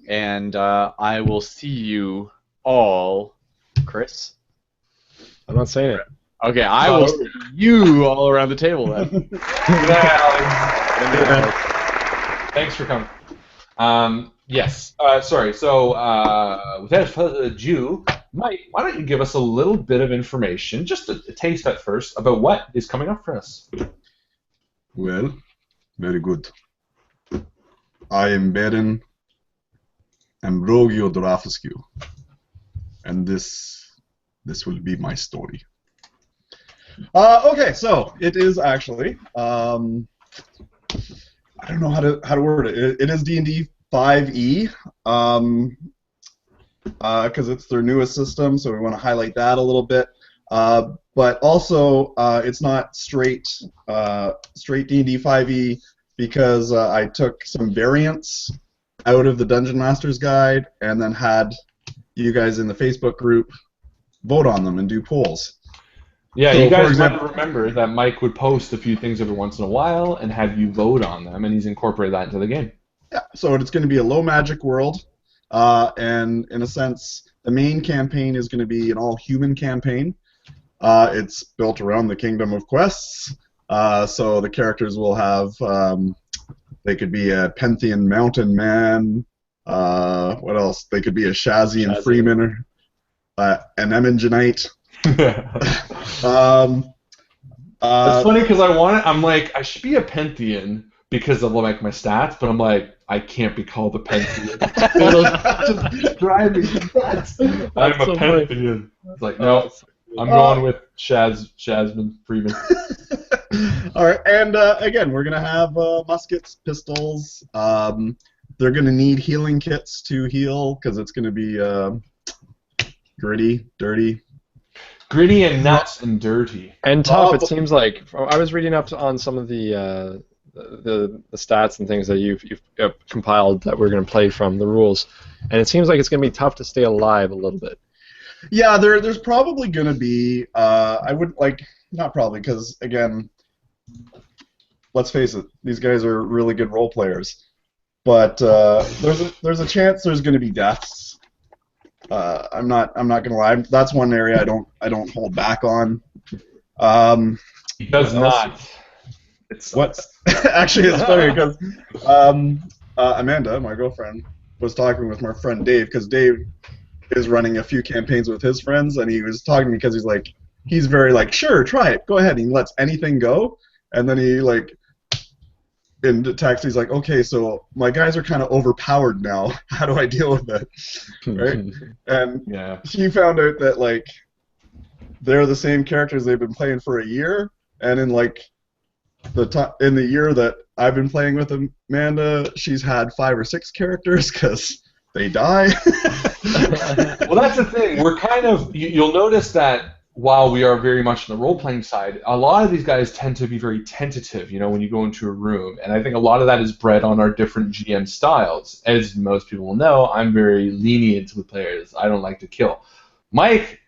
And I will see you all, Chris. I'm not saying it. Okay, I will see you all around the table then. Good night, Alex. Thanks for coming. Yes. Sorry. So without further ado, Mike, why don't you give us a little bit of information, just a taste at first, about what is coming up for us? Well, very good. I am Beren Ambrogio Dorafescu, and this will be my story. Okay, so it is actually I don't know how to word it. It is D&D 5e because it's their newest system, so we want to highlight that a little bit. But also, it's not straight D&D 5e. Because I took some variants out of the Dungeon Master's Guide and then had you guys in the Facebook group vote on them and do polls. Yeah, so you guys might remember that Mike would post a few things every once in a while and have you vote on them, and he's incorporated that into the game. Yeah, so it's going to be a low magic world. and in a sense, the main campaign is going to be an all-human campaign. It's built around the Kingdom of Quests, so the characters will have, they could be a Penthian mountain man, what else? They could be a Shazian freeman, an Emingenite. It's funny because I'm like, I should be a Penthian because of like my stats, but I'm like, I can't be called a Penthian. It'll just drive me nuts. I'm a Penthian. It's like, no, I'm going with Shazman Freeman. All right, and again, we're gonna have muskets, pistols. They're gonna need healing kits to heal because it's gonna be gritty, dirty. Gritty and nuts and dirty. And tough, it seems like. I was reading up on some of the stats and things that you've compiled that we're going to play from, the rules, and it seems like it's going to be tough to stay alive a little bit. Yeah, there's probably going to be, I would like, not probably, because, again, let's face it, these guys are really good role players, but there's a chance there's going to be deaths. I'm not gonna lie. That's one area I don't hold back on. He does not. What? Actually, it's funny because Amanda, my girlfriend, was talking with my friend Dave because Dave is running a few campaigns with his friends, and he was talking to me because he's very like, sure, try it, go ahead. And he lets anything go, and then he like. In the text, he's like, okay, so my guys are kind of overpowered now. How do I deal with it? Right? And yeah. she found out that, like, they're the same characters they've been playing for a year, and in, like, in the year that I've been playing with Amanda, she's had 5 or 6 characters because they die. Well, that's the thing. We're kind of, you'll notice that while we are very much on the role-playing side, a lot of these guys tend to be very tentative, when you go into a room. And I think a lot of that is bred on our different GM styles. As most people will know, I'm very lenient with players. I don't like to kill. Mike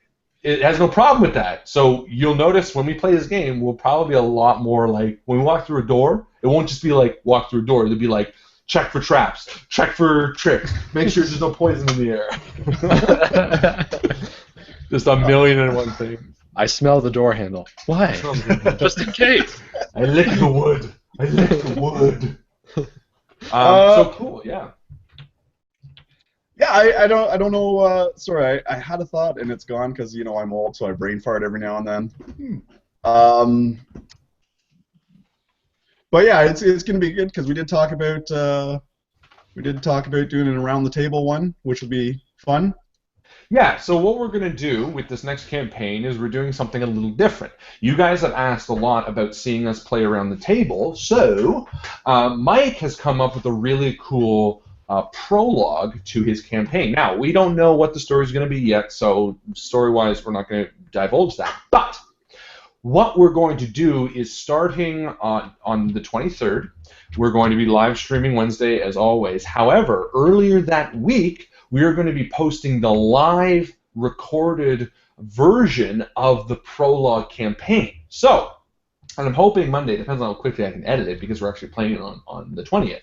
has no problem with that. So you'll notice when we play this game, we'll probably be a lot more like, when we walk through a door, it won't just be like, walk through a door. It'll be like, check for traps, check for tricks, make sure there's no poison in the air. Just a million and one things. I smell the door handle. Why? Just in case. I lick the wood. I lick the wood. So cool, yeah. Yeah, I don't know. Sorry, I had a thought and it's gone because I'm old, so I brain fart every now and then. But yeah, it's gonna be good because we did talk about doing an around the table one, which would be fun. Yeah, so what we're going to do with this next campaign is we're doing something a little different. You guys have asked a lot about seeing us play around the table, so Mike has come up with a really cool prologue to his campaign. Now, we don't know what the story is going to be yet, so story-wise we're not going to divulge that. But what we're going to do is starting on the 23rd, we're going to be live streaming Wednesday as always. However, earlier that week, we are going to be posting the live recorded version of the prologue campaign. So, and I'm hoping Monday, depends on how quickly I can edit it because we're actually playing it on the 20th.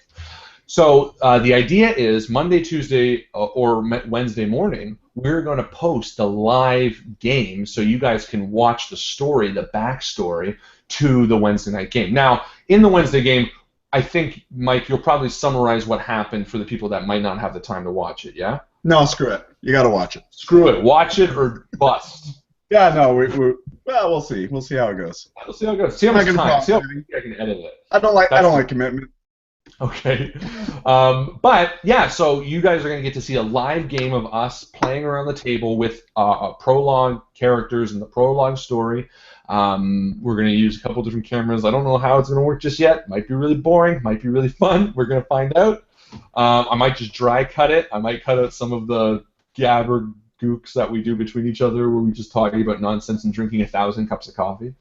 So the idea is Monday, Tuesday, or Wednesday morning, we're going to post the live game so you guys can watch the story, the backstory to the Wednesday night game. Now, in the Wednesday game, I think, Mike, you'll probably summarize what happened for the people that might not have the time to watch it, yeah? No, screw it. You got to watch it. Screw it. Watch it or bust. Yeah, no, well, we'll see. We'll see how it goes. We'll see how it goes. See how much time. See how I can edit it. I don't like commitment. Okay. But, yeah, so you guys are going to get to see a live game of us playing around the table with prologue characters and the prologue story. We're going to use a couple different cameras. I don't know how it's going to work just yet. Might be really boring. Might be really fun. We're going to find out. I might just dry cut it. I might cut out some of the gabber gooks that we do between each other where we're just talking about nonsense and drinking 1,000 cups of coffee.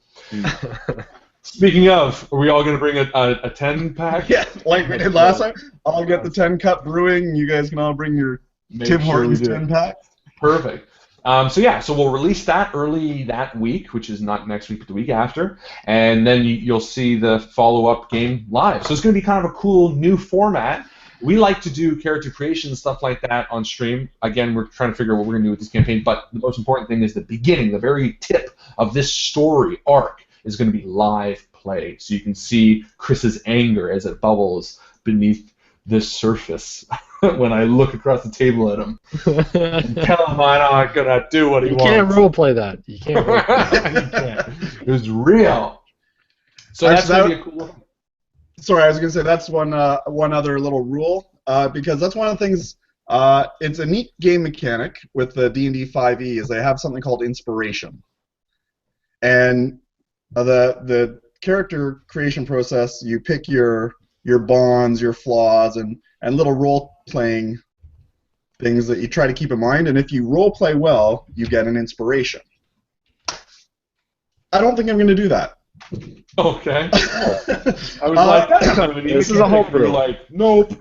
Speaking of, are we all going to bring a 10-pack? Yeah, like we did last time. I'll get the 10-cup brewing. You guys can all bring your Tim Hortons 10-pack. Perfect. So we'll release that early that week, which is not next week, but the week after, and then you'll see the follow-up game live. So it's going to be kind of a cool new format. we like to do character creation and stuff like that on stream. Again, we're trying to figure out what we're going to do with this campaign, but the most important thing is the beginning, the very tip of this story arc is going to be live play. So you can see Chris's anger as it bubbles beneath this surface when I look across the table at him and tell him I'm not going to do what he wants. You can't roleplay that. You can't roleplay that. You can't. It was real. So Actually, that's going to be a cool one. Sorry, I was going to say that's one other little rule, because that's one of the things. It's a neat game mechanic with the D&D 5e is they have something called inspiration, and the character creation process. You pick your bonds, your flaws, and little role playing things that you try to keep in mind. And if you role play well, you get an inspiration. I don't think I'm going to do that. Okay. I was like, that's kind of an easy. This is a homebrew. Like, nope.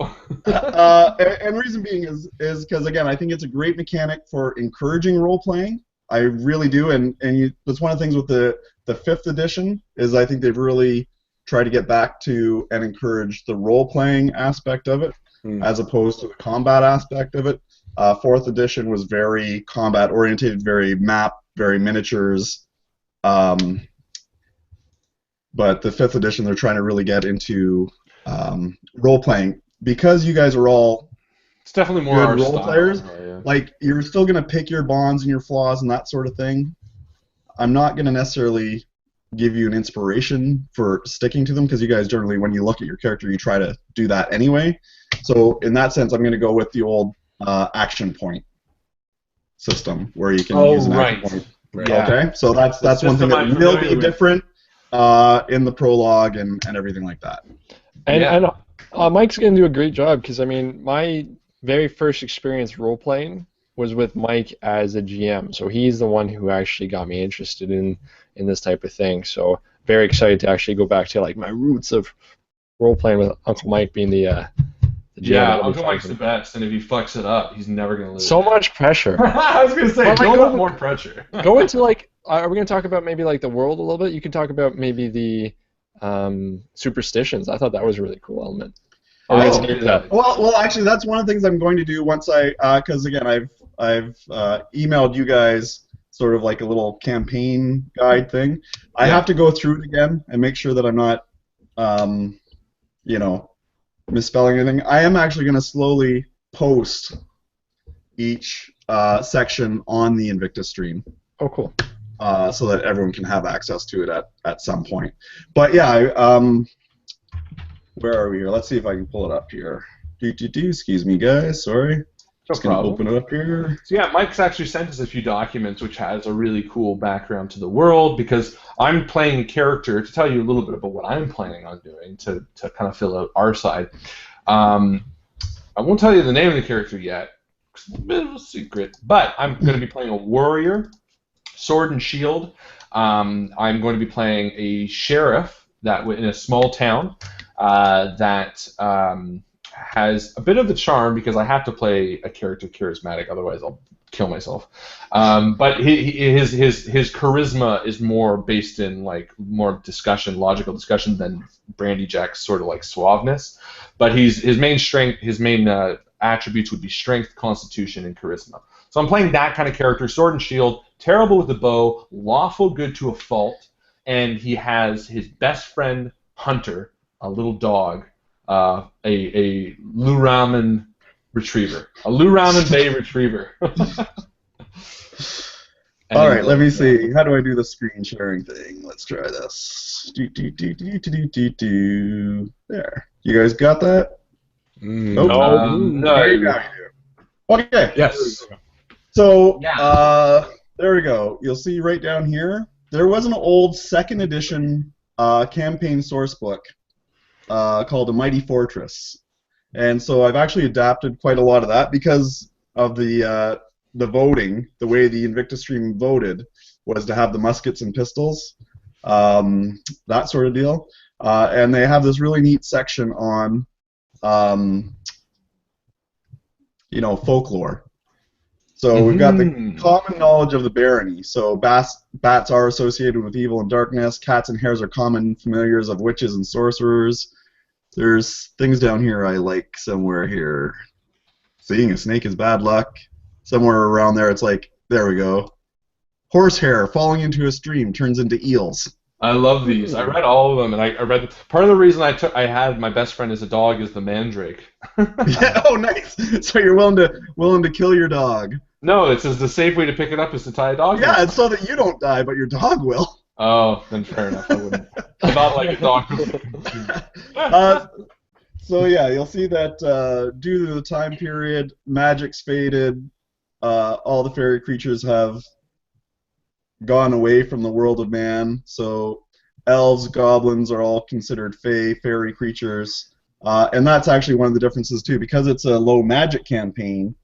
And reason being is because, again, I think it's a great mechanic for encouraging role playing. I really do, and that's one of the things with the 5th edition is I think they've really tried to get back to and encourage the role playing aspect of it as opposed to the combat aspect of it. 4th edition was very combat oriented, very map, very miniatures. But the 5th edition, they're trying to really get into role-playing. Because you guys are all it's definitely more good our role style. players, Yeah. like, you're still going to pick your bonds and your flaws and that sort of thing. I'm not going to necessarily give you an inspiration for sticking to them, because you guys generally, when you look at your character, you try to do that anyway. So in that sense, I'm going to go with the old action point system, where you can use an action point. Right. Yeah. Okay, so that's one thing that will be different in the prologue and everything like that. And Mike's going to do a great job, because, I mean, my very first experience role-playing was with Mike as a GM, so he's the one who actually got me interested in this type of thing. So very excited to actually go back to like my roots of role-playing with Uncle Mike being the GM. Yeah, Uncle Mike's the best, and if he fucks it up, he's never going to lose. So much pressure. I was going to say, Well, build up more pressure. Go into, like, are we going to talk about maybe like the world a little bit? You could talk about maybe the superstitions. I thought that was a really cool element. Well, actually, that's one of the things I'm going to do once because again, I've emailed you guys sort of like a little campaign guide thing. I have to go through it again and make sure that I'm not, misspelling anything. I am actually going to slowly post each section on the Invictus stream. Oh, cool. So that everyone can have access to it at some point. But yeah, where are we here? Let's see if I can pull it up here. Excuse me, guys. Sorry. Just going to open it up here. So yeah, Mike's actually sent us a few documents which has a really cool background to the world, because I'm playing a character, to tell you a little bit about what I'm planning on doing to kind of fill out our side. I won't tell you the name of the character yet. It's a bit of a secret. But I'm going to be playing a warrior, sword and shield. I'm going to be playing a sheriff in a small town that has a bit of the charm, because I have to play a character charismatic, otherwise I'll kill myself. But his charisma is more based in like more discussion, logical discussion, than Brandy Jack's sort of like suaveness. But his main attributes would be strength, constitution, and charisma. So I'm playing that kind of character, sword and shield, terrible with the bow, lawful good to a fault, and he has his best friend Hunter, a little dog, a Luraman retriever, a Luraman Bay retriever. All right, let me see. How do I do the screen sharing thing? Let's try this. There. You guys got that? No. No. Okay. Yes. So there we go. You'll see right down here. There was an old 2nd edition campaign source book called A Mighty Fortress, and so I've actually adapted quite a lot of that because of the voting. The way the Invictus stream voted was to have the muskets and pistols, that sort of deal, and they have this really neat section on folklore. So we've got the common knowledge of the barony. So bats are associated with evil and darkness. Cats and hares are common familiars of witches and sorcerers. There's things down here I like somewhere here. Seeing a snake is bad luck. Somewhere around there, it's like, there we go. Horsehair falling into a stream turns into eels. I love these. I read all of them, and I read. Part of the reason I had my best friend as a dog is the mandrake. Yeah. Oh, nice. So you're willing to kill your dog. No, it says the safe way to pick it up is to tie a dog. Yeah, it's so that you don't die, but your dog will. Oh, then fair enough. I wouldn't. Not like a dog. So yeah, you'll see that due to the time period, magic's faded. All the fairy creatures have gone away from the world of man. So elves, goblins are all considered fairy creatures, and that's actually one of the differences too, because it's a low magic campaign.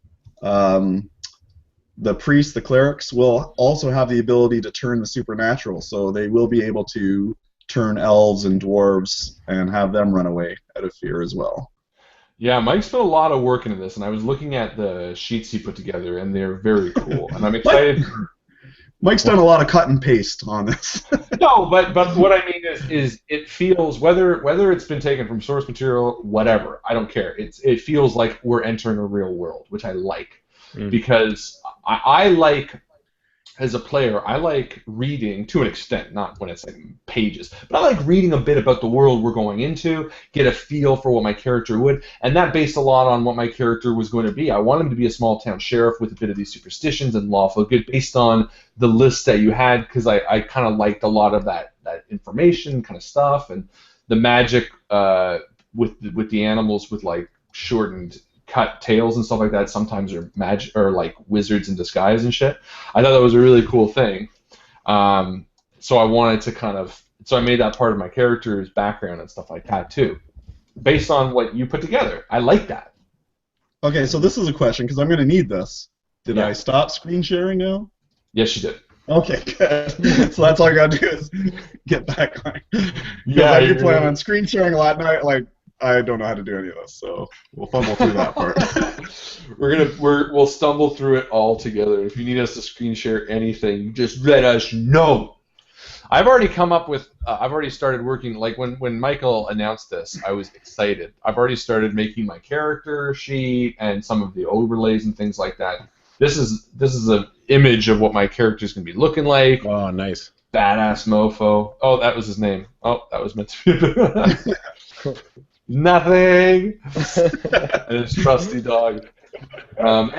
The priests, the clerics, will also have the ability to turn the supernatural, so they will be able to turn elves and dwarves and have them run away out of fear as well. Yeah, Mike's put a lot of work into this, and I was looking at the sheets he put together, and they're very cool, and I'm excited. Mike's done a lot of cut and paste on this. No, but what I mean is it feels, whether it's been taken from source material, whatever, I don't care. It feels like we're entering a real world, which I like, because I like, as a player, I like reading to an extent, not when it's like pages, but I like reading a bit about the world we're going into, get a feel for what my character would, and that based a lot on what my character was going to be. I want him to be a small town sheriff with a bit of these superstitions and lawful good based on the list that you had, because I kind of liked a lot of that information kind of stuff, and the magic with the animals with like shortened cut tails and stuff like that sometimes are magic or like wizards in disguise and shit. I thought that was a really cool thing. So I wanted to so I made that part of my character's background and stuff like that too, based on what you put together. I like that. Okay, so this is a question because I'm going to need this. Did Yeah. I stop screen sharing now? Yes, you did. Okay, good. So that's all I got to do is get back on. Yeah, I do you're plan gonna- on screen sharing a lot, and I don't know how to do any of this, so we'll fumble through that part. We'll stumble through it all together. If you need us to screen share anything, just let us know. I've already come up with. I've already started working. Like when Michael announced this, I was excited. I've already started making my character sheet and some of the overlays and things like that. This is an image of what my character's gonna be looking like. Oh, nice. Badass mofo. Oh, that was his name. Oh, that was meant to be. Nothing. And his trusty dog. And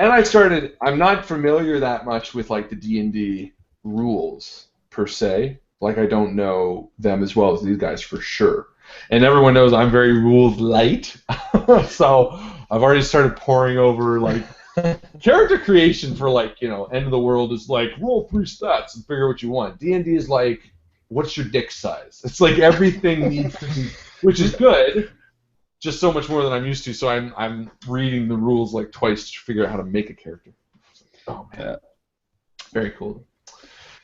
I'm not familiar that much with like the D&D rules per se. Like I don't know them as well as these guys for sure. And everyone knows I'm very rules light. So I've already started poring over like character creation for like, end of the world is like roll 3 stats and figure out what you want. D&D is like, what's your dick size? It's like everything needs to be, which is good. Just so much more than I'm used to, so I'm reading the rules like twice to figure out how to make a character. Oh man, Yeah. Very cool.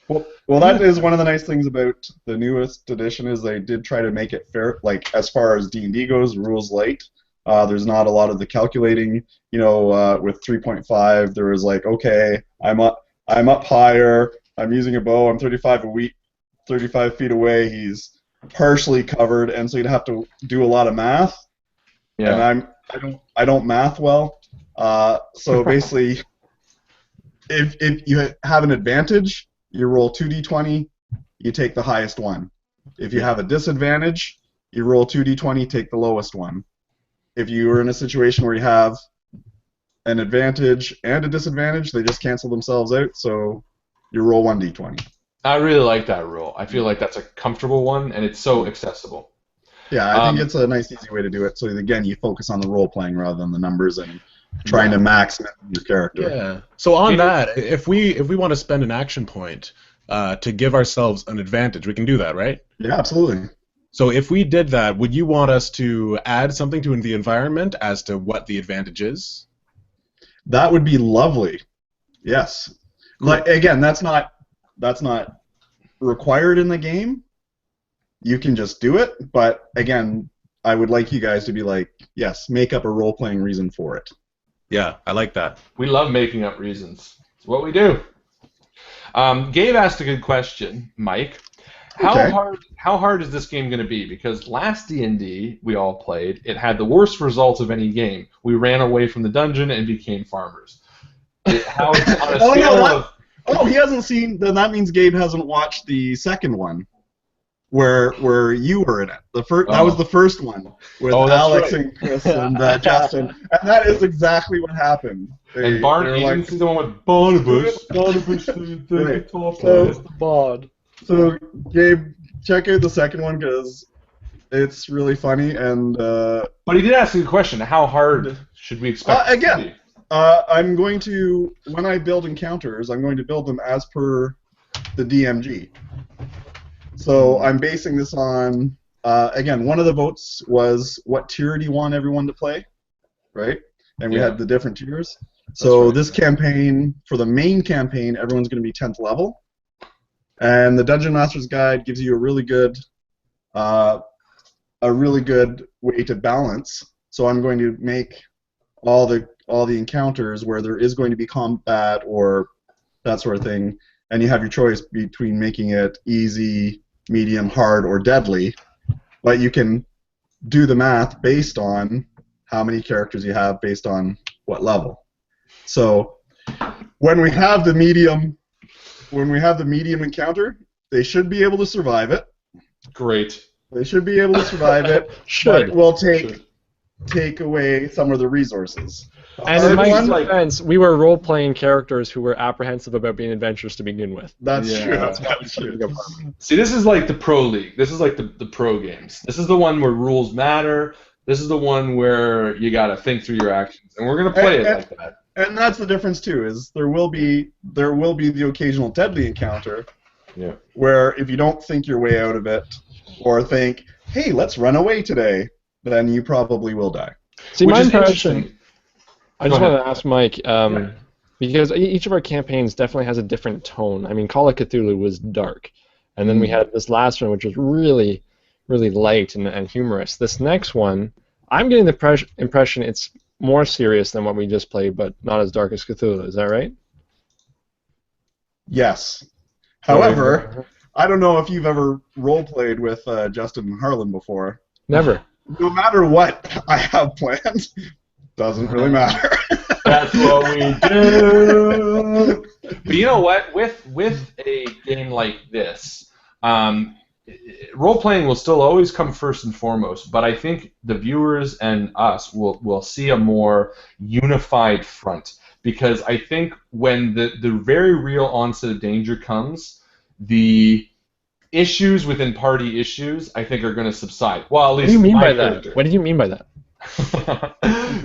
Well, that is one of the nice things about the newest edition is they did try to make it fair, like as far as D&D goes, rules light. There's not a lot of the calculating. With 3.5, there was like, okay, I'm up higher. I'm using a bow. I'm 35 feet away. He's partially covered, and so you'd have to do a lot of math. Yeah. And I don't math well. So basically, if you have an advantage, you roll 2d20, you take the highest one. If you have a disadvantage, you roll 2d20, take the lowest one. If you are in a situation where you have an advantage and a disadvantage, they just cancel themselves out, so you roll 1d20. I really like that rule. I feel like that's a comfortable one, and it's so accessible. Yeah, I think it's a nice, easy way to do it. So again, you focus on the role playing rather than the numbers and trying to maximize your character. Yeah. So on that, if we want to spend an action point to give ourselves an advantage, we can do that, right? Yeah, absolutely. So if we did that, would you want us to add something to the environment as to what the advantage is? That would be lovely. Yes. Like again, that's not required in the game. You can just do it, but again, I would like you guys to be like, yes, make up a role-playing reason for it. Yeah, I like that. We love making up reasons. It's what we do. Gabe asked a good question, Mike. Okay. How hard is this game going to be? Because last D&D we all played, it had the worst results of any game. We ran away from the dungeon and became farmers. How on a Oh, scale no, of Oh, he hasn't seen. Then that means Gabe hasn't watched the second one, where you were in it. That was the first one with Oh, that's Alex right. and Chris and Justin, and that is exactly what happened. and Barn, you didn't see the one with Barnabas. Barnabas, Right. The bod. So Gabe, check out the second one because it's really funny and. But he did ask you a question. How hard should we expect it to be? I'm going to, when I build encounters, I'm going to build them as per the DMG. So I'm basing this on, again, one of the votes was what tier do you want everyone to play, right? And we had the different tiers. So this campaign, for the main campaign, everyone's going to be 10th level. And the Dungeon Master's Guide gives you a really good way to balance. So I'm going to make all the encounters where there is going to be combat or that sort of thing, and you have your choice between making it easy, medium, hard, or deadly, but you can do the math based on how many characters you have based on what level. So when we have the medium encounter, they should be able to survive it. Great. They should be able to survive it. Should. But we'll take away some of the resources. And in my defense, we were role-playing characters who were apprehensive about being adventurous to begin with. That's true. That's true. See, this is like the pro league. This is like the pro games. This is the one where rules matter. This is the one where you got to think through your actions, and we're gonna play it like that. And that's the difference too. Is there will be the occasional deadly encounter, where if you don't think your way out of it, or think, hey, let's run away today, then you probably will die. See, Which my is impression. interesting. I just wanted to ask Mike, because each of our campaigns definitely has a different tone. I mean, Call of Cthulhu was dark, and then we had this last one, which was really, really light and humorous. This next one, I'm getting the impression it's more serious than what we just played, but not as dark as Cthulhu. Is that right? Yes. However, I don't know if you've ever role-played with Justin and Harlan before. Never. No matter what I have planned, doesn't really matter. That's what we do. But you know what? With a game like this, role-playing will still always come first and foremost, but I think the viewers and us will see a more unified front, because I think when the very real onset of danger comes, the issues within party issues, I think, are going to subside. Well, at least What do you mean my by character. that? What do you mean by that?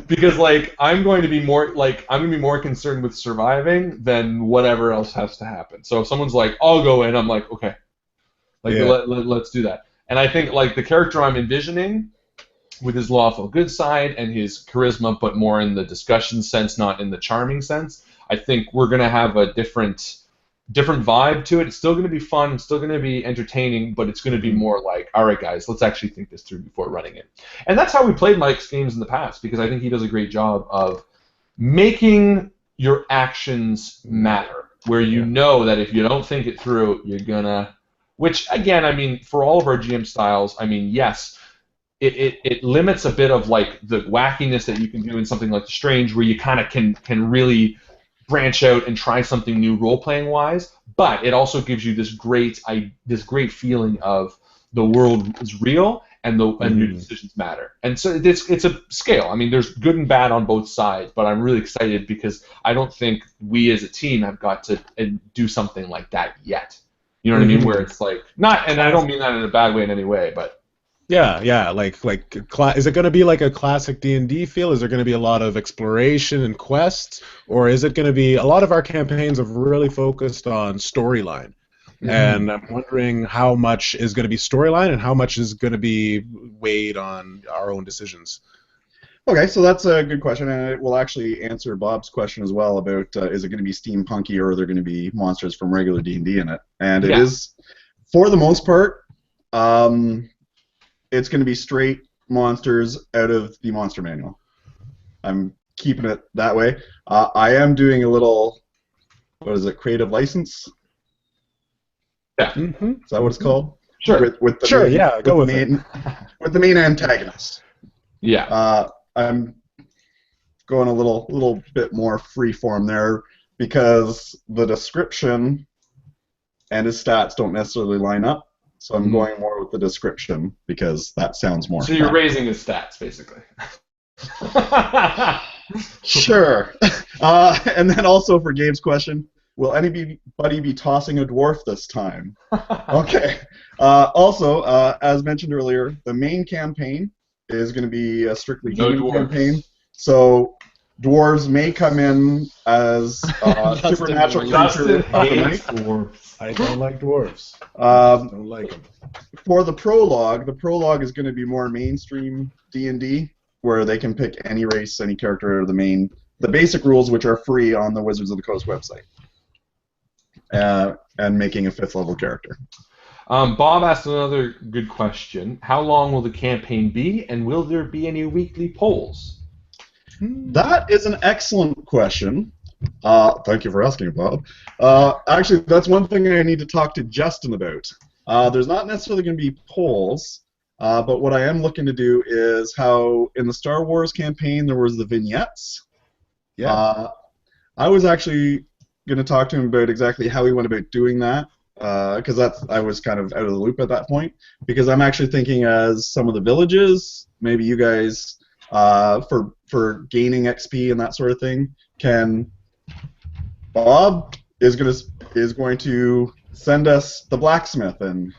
Because I'm going to be more concerned with surviving than whatever else has to happen. So if someone's like, I'll go in, I'm like, okay, let's do that. And I think the character I'm envisioning, with his lawful good side and his charisma, but more in the discussion sense, not in the charming sense, I think we're going to have a different vibe to it. It's still going to be fun, it's still going to be entertaining, but it's going to be more like, all right, guys, let's actually think this through before running it. And that's how we played Mike's games in the past, because I think he does a great job of making your actions matter, where you know that if you don't think it through, you're gonna. Which again, I mean, for all of our GM styles, I mean, yes, it limits a bit of the wackiness that you can do in something like The Strange, where you kind of can really branch out and try something new role-playing wise, but it also gives you this great feeling of the world is real and your decisions matter. And so it's a scale. I mean, there's good and bad on both sides, but I'm really excited because I don't think we as a team have got to do something like that yet. You know what I mean? Where it's not, and I don't mean that in a bad way in any way, but. Yeah. Is it going to be like a classic D&D feel? Is there going to be a lot of exploration and quests, or is it going to be a lot of our campaigns have really focused on storyline? And I'm wondering how much is going to be storyline and how much is going to be weighed on our own decisions. Okay, so that's a good question, and it will actually answer Bob's question as well about is it going to be steampunky or are there going to be monsters from regular D&D in it? And it is, for the most part, it's going to be straight monsters out of the monster manual. I'm keeping it that way. I am doing a little, creative license? Yeah. Is that what it's called? Sure. With the Sure, main, yeah, go with it. with the main antagonist. Yeah. I'm going a little bit more freeform there because the description and his stats don't necessarily line up. So I'm going more with the description because that sounds more So you're fun. raising his stats, basically. Sure. And then also for Gabe's question, will anybody be tossing a dwarf this time? Okay. Also, as mentioned earlier, the main campaign is going to be a strictly No human dwarves. campaign. So dwarves may come in as supernatural Justin creatures of the hates night. dwarves. I don't like dwarves. I Um, don't like them. For the prologue is going to be more mainstream D&D, where they can pick any race, any character, or the basic rules, which are free on the Wizards of the Coast website, and making a 5th level character. Bob asked another good question. How long will the campaign be, and will there be any weekly polls? That is an excellent question. Thank you for asking, Bob. Actually, that's one thing I need to talk to Justin about. There's not necessarily going to be polls, but what I am looking to do is how in the Star Wars campaign there was the vignettes. Yeah. I was actually going to talk to him about exactly how he went about doing that, because I was kind of out of the loop at that point. Because I'm actually thinking as some of the villages, maybe you guys, for gaining XP and that sort of thing, Bob is going to send us the blacksmith and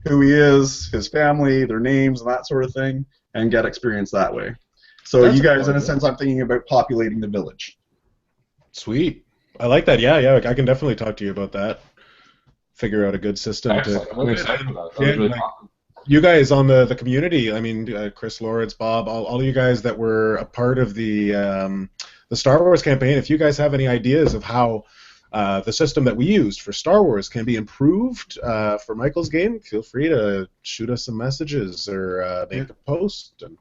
who he is, his family, their names, and that sort of thing, and get experience that way. So That's you guys, in a important. sense, I'm thinking about populating the village. Sweet. I like that. Yeah, I can definitely talk to you about that. Figure out a good system Excellent. I'm excited for that. That was really awesome. You guys on the community, I mean, Chris, Lawrence, Bob, all of you guys that were a part of the Star Wars campaign, if you guys have any ideas of how the system that we used for Star Wars can be improved for Michael's game, feel free to shoot us some messages or make a post. And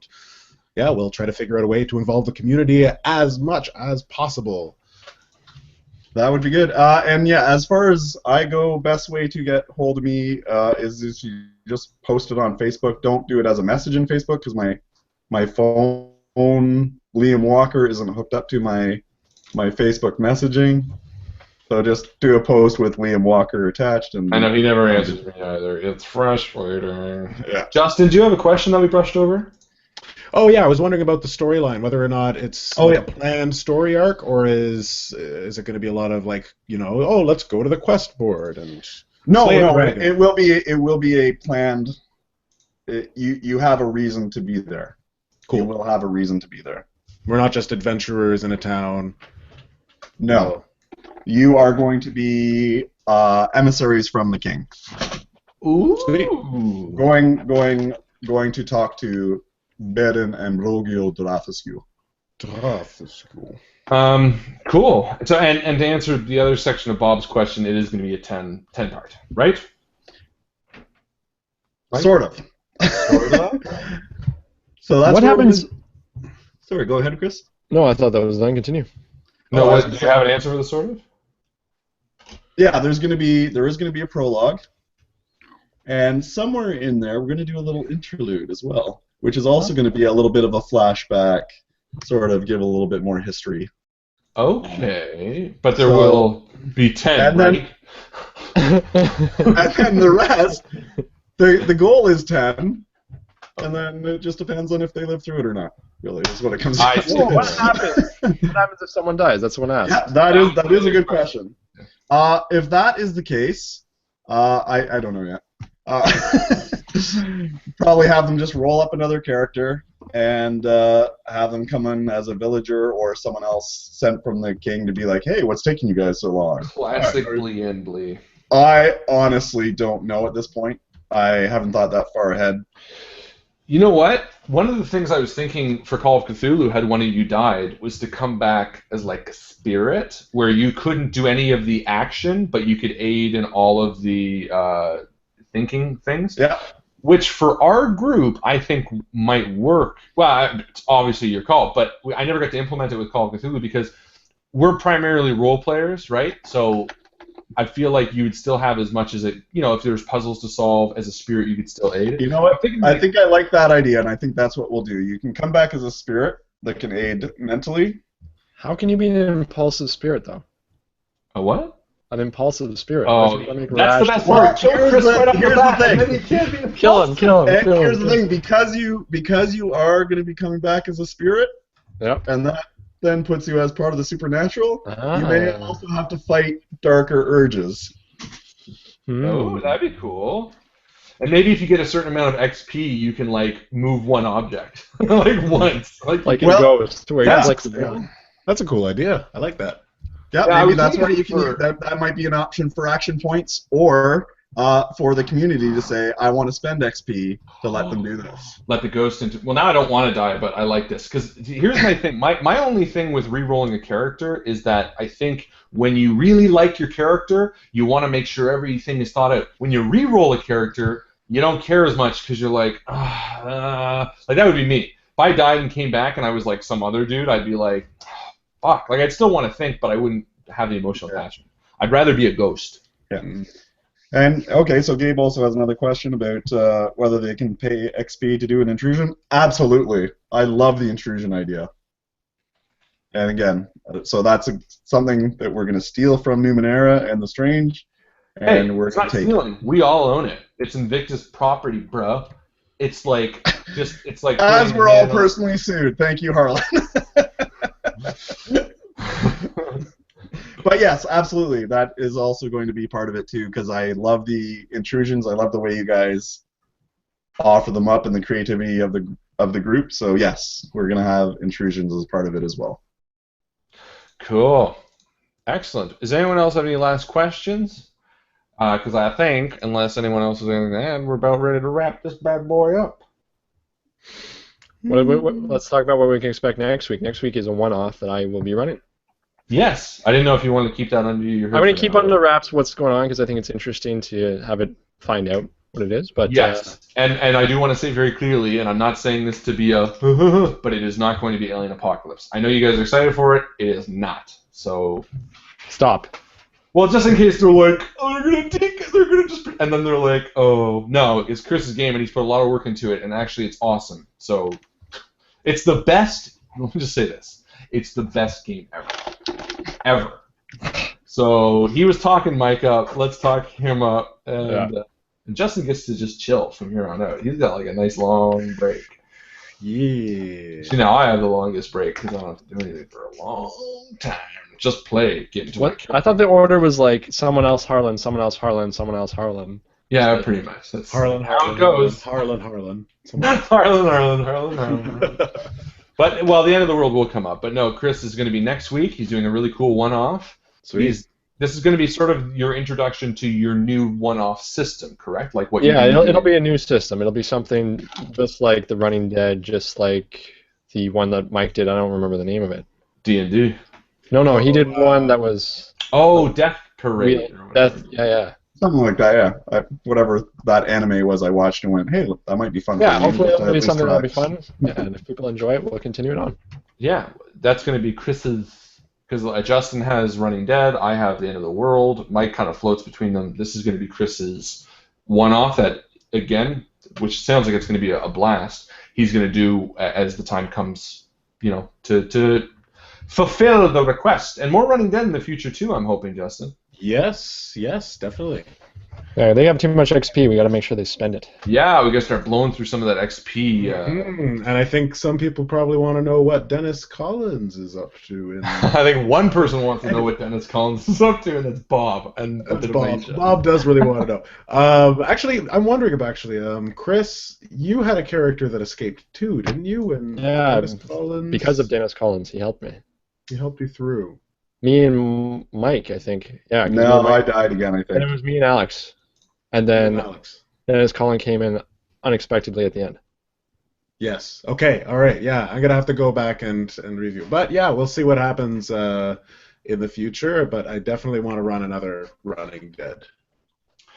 yeah, we'll try to figure out a way to involve the community as much as possible. That would be good. And yeah, as far as I go, best way to get hold of me is you just post it on Facebook. Don't do it as a message in Facebook because my phone, Liam Walker, isn't hooked up to my Facebook messaging. So just do a post with Liam Walker attached. And I know he never answers me either. It's frustrating. Yeah. Justin, do you have a question that we brushed over? Oh yeah, I was wondering about the storyline, whether or not it's a planned story arc, or is it going to be a lot of let's go to the quest board and No, slay a dragon? it will be a planned. You have a reason to be there. Cool. You will have a reason to be there. We're not just adventurers in a town. No, you are going to be emissaries from the king. Ooh. Sweet. Going to talk to Beren and Rogio Drafescu. Cool. So, and to answer the other section of Bob's question, it is going to be a 10 part, right? Sort of. So that's What happens? Sorry, go ahead, Chris. No, I thought that was done. Continue. No, do you have an answer for the sort of? Yeah, there is going to be a prologue, and somewhere in there we're going to do a little interlude as well, which is also going to be a little bit of a flashback, sort of give a little bit more history. Okay, but there will be 10, and right? And then the rest, the goal is 10, and then it just depends on if they live through it or not. Really, is what it comes down to. What happens? What happens if someone dies? That's what I asked. Yeah, that is a good question. If that is the case, I don't know yet. Probably have them just roll up another character and have them come in as a villager or someone else sent from the king to be like, hey, what's taking you guys so long? Classic Blee and Blee. I honestly don't know at this point. I haven't thought that far ahead. You know what? One of the things I was thinking for Call of Cthulhu, had one of you died, was to come back as like a spirit, where you couldn't do any of the action, but you could aid in all of the thinking things. Yeah. Which for our group, I think might work. Well, it's obviously your call, but I never got to implement it with Call of Cthulhu because we're primarily role players, right? So I feel like you would still have as much as it, if there's puzzles to solve as a spirit, you could still aid. You know what? I I think I like that idea, and I think that's what we'll do. You can come back as a spirit that can aid mentally. How can you be an impulsive spirit, though? A what? An impulsive spirit. Oh, that's the best part. Here's the thing. And then he can't be Kill him, kill him, And kill him. here's the thing, because you are going to be coming back as a spirit, Yep. and that then puts you as part of the supernatural, Ah. you may also have to fight darker urges. Oh, that'd be cool. And maybe if you get a certain amount of XP, you can move one object once. Like in Ghost, where yeah. you click That's a cool idea. I like that. Yeah, Yeah, I maybe was that's thinking where you can. That might be an option for action points, or for the community to say, I want to spend XP to let them do this. Let the ghost into. Well, now I don't want to die, but I like this because here's my thing. My only thing with re-rolling a character is that I think when you really like your character, you want to make sure everything is thought out. When you re-roll a character, you don't care as much because you're like that would be me. If I died and came back and I was like some other dude, I'd be like, fuck. I'd still want to think, but I wouldn't have the emotional attachment. I'd rather be a ghost. Yeah. And okay, so Gabe also has another question about whether they can pay XP to do an intrusion. Absolutely, I love the intrusion idea. And again, so that's something that we're going to steal from Numenera and the Strange, and we're it's going not to take. stealing. We all own it. It's Invictus property, bro. It's like As we're all personally sued. Thank you, Harlan. But yes, absolutely, that is also going to be part of it too, because I love the intrusions. I love the way you guys offer them up and the creativity of the group. So yes, we're going to have intrusions as part of it as well. Cool. Excellent. Does anyone else have any last questions? Because I think, unless anyone else has anything to add, we're about ready to wrap this bad boy up. Let's talk about what we can expect next week. Next week is a one-off that I will be running. Yes. I didn't know if you wanted to keep that under your hood. I'm going to keep under wraps what's going on because I think it's interesting to have it find out what it is. But yes. And I do want to say very clearly, and I'm not saying this to be a but it is not going to be Alien Apocalypse. I know you guys are excited for it. It is not. So stop. Well, just in case they're like, oh, they're going to take it, they're going to just... And then they're like, oh, no, it's Chris's game, and he's put a lot of work into it, and actually it's awesome. So it's the best... Let me just say this. It's the best game ever. Ever. So he was talking Mike up. Let's talk him up. And Justin gets to just chill from here on out. He's got like a nice long break. Yeah. See, now I have the longest break because I don't have to do anything for a long time. Just play, get into what? I thought the order was like someone else Harlan, someone else Harlan, someone else Harlan. Yeah, pretty much. That's Harlan, how it goes. Harlan. Harlan. But, well, the end of the world will come up. But no, Chris is going to be next week. He's doing a really cool one-off. This is going to be sort of your introduction to your new one-off system, correct? Like what? Yeah, it'll be a new system. It'll be something just like the Running Dead, just like the one that Mike did. I don't remember the name of it. D&D. No, he did one that was... Oh, Death Parade. Yeah. Something like that, yeah. Whatever that anime was I watched and went, hey, look, that might be fun. Yeah, hopefully it'll be something that'll be fun. Yeah, and if people enjoy it, we'll continue it on. Yeah, that's going to be Chris's... Because Justin has Running Dead, I have The End of the World. Mike kind of floats between them. This is going to be Chris's one-off that, again, which sounds like it's going to be a blast, he's going to do as the time comes, to fulfill the request. And more Running Dead in the future, too, I'm hoping, Justin. Yes, definitely. Yeah, they have too much XP. We got to make sure they spend it. Yeah, we got to start blowing through some of that XP. And I think some people probably want to know what Dennis Collins is up to. I think one person wants to know what Dennis Collins is up to, and that's Bob. And that's Bob. Bob does really want to know. Actually, I'm wondering about Chris, you had a character that escaped too, didn't you? And Dennis Collins, because of Dennis Collins, he helped me. He helped you through. Me and Mike, I think. Yeah. No, I died again, I think. And it was me and Alex. And then Dennis Collins came in unexpectedly at the end. Yes. Okay. All right. Yeah, I'm gonna have to go back and review. But yeah, we'll see what happens in the future. But I definitely want to run another Running Dead.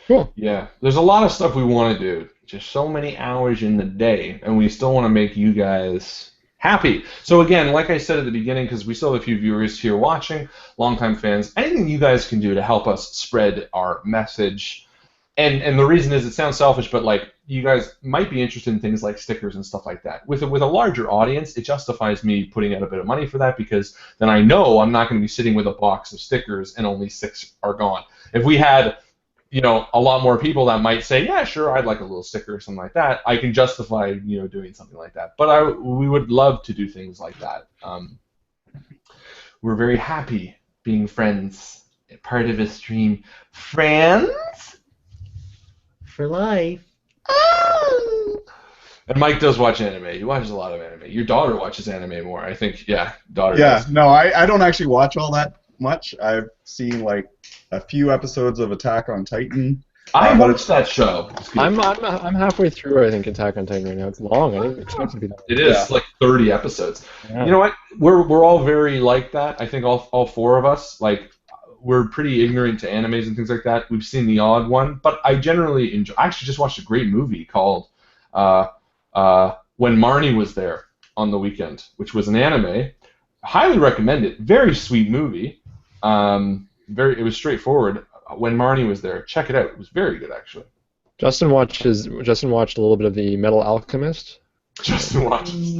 Cool. Yeah. There's a lot of stuff we want to do. Just so many hours in the day, and we still want to make you guys happy. So again, like I said at the beginning, because we still have a few viewers here watching, longtime fans, anything you guys can do to help us spread our message. And the reason is, it sounds selfish, but like, you guys might be interested in things like stickers and stuff like that. With a larger audience, it justifies me putting out a bit of money for that, because then I know I'm not going to be sitting with a box of stickers and only 6 are gone. If we had, you know, a lot more people that might say, yeah, sure, I'd like a little sticker or something like that, I can justify, you know, doing something like that. But we would love to do things like that. We're very happy being friends, part of a stream. Friends? For life. And Mike does watch anime. He watches a lot of anime. Your daughter watches anime more, I think. Yeah, daughter Yeah, does. no, I don't actually watch all that much. I've seen like a few episodes of Attack on Titan. I but watched that show. It's good. I'm halfway through, I think, Attack on Titan right now. It's long. I didn't expect it to be that long. It is like 30 episodes. Yeah. You know what? We're all very like that. I think all 4 of us, like, we're pretty ignorant to animes and things like that. We've seen the odd one, but I generally enjoy. I actually just watched a great movie called When Marnie Was There on the weekend, which was an anime. Highly recommend it. Very sweet movie. It was straightforward. When Marnie Was There, check it out. It was very good, actually. Justin watched a little bit of the Metal Alchemist. Justin watches.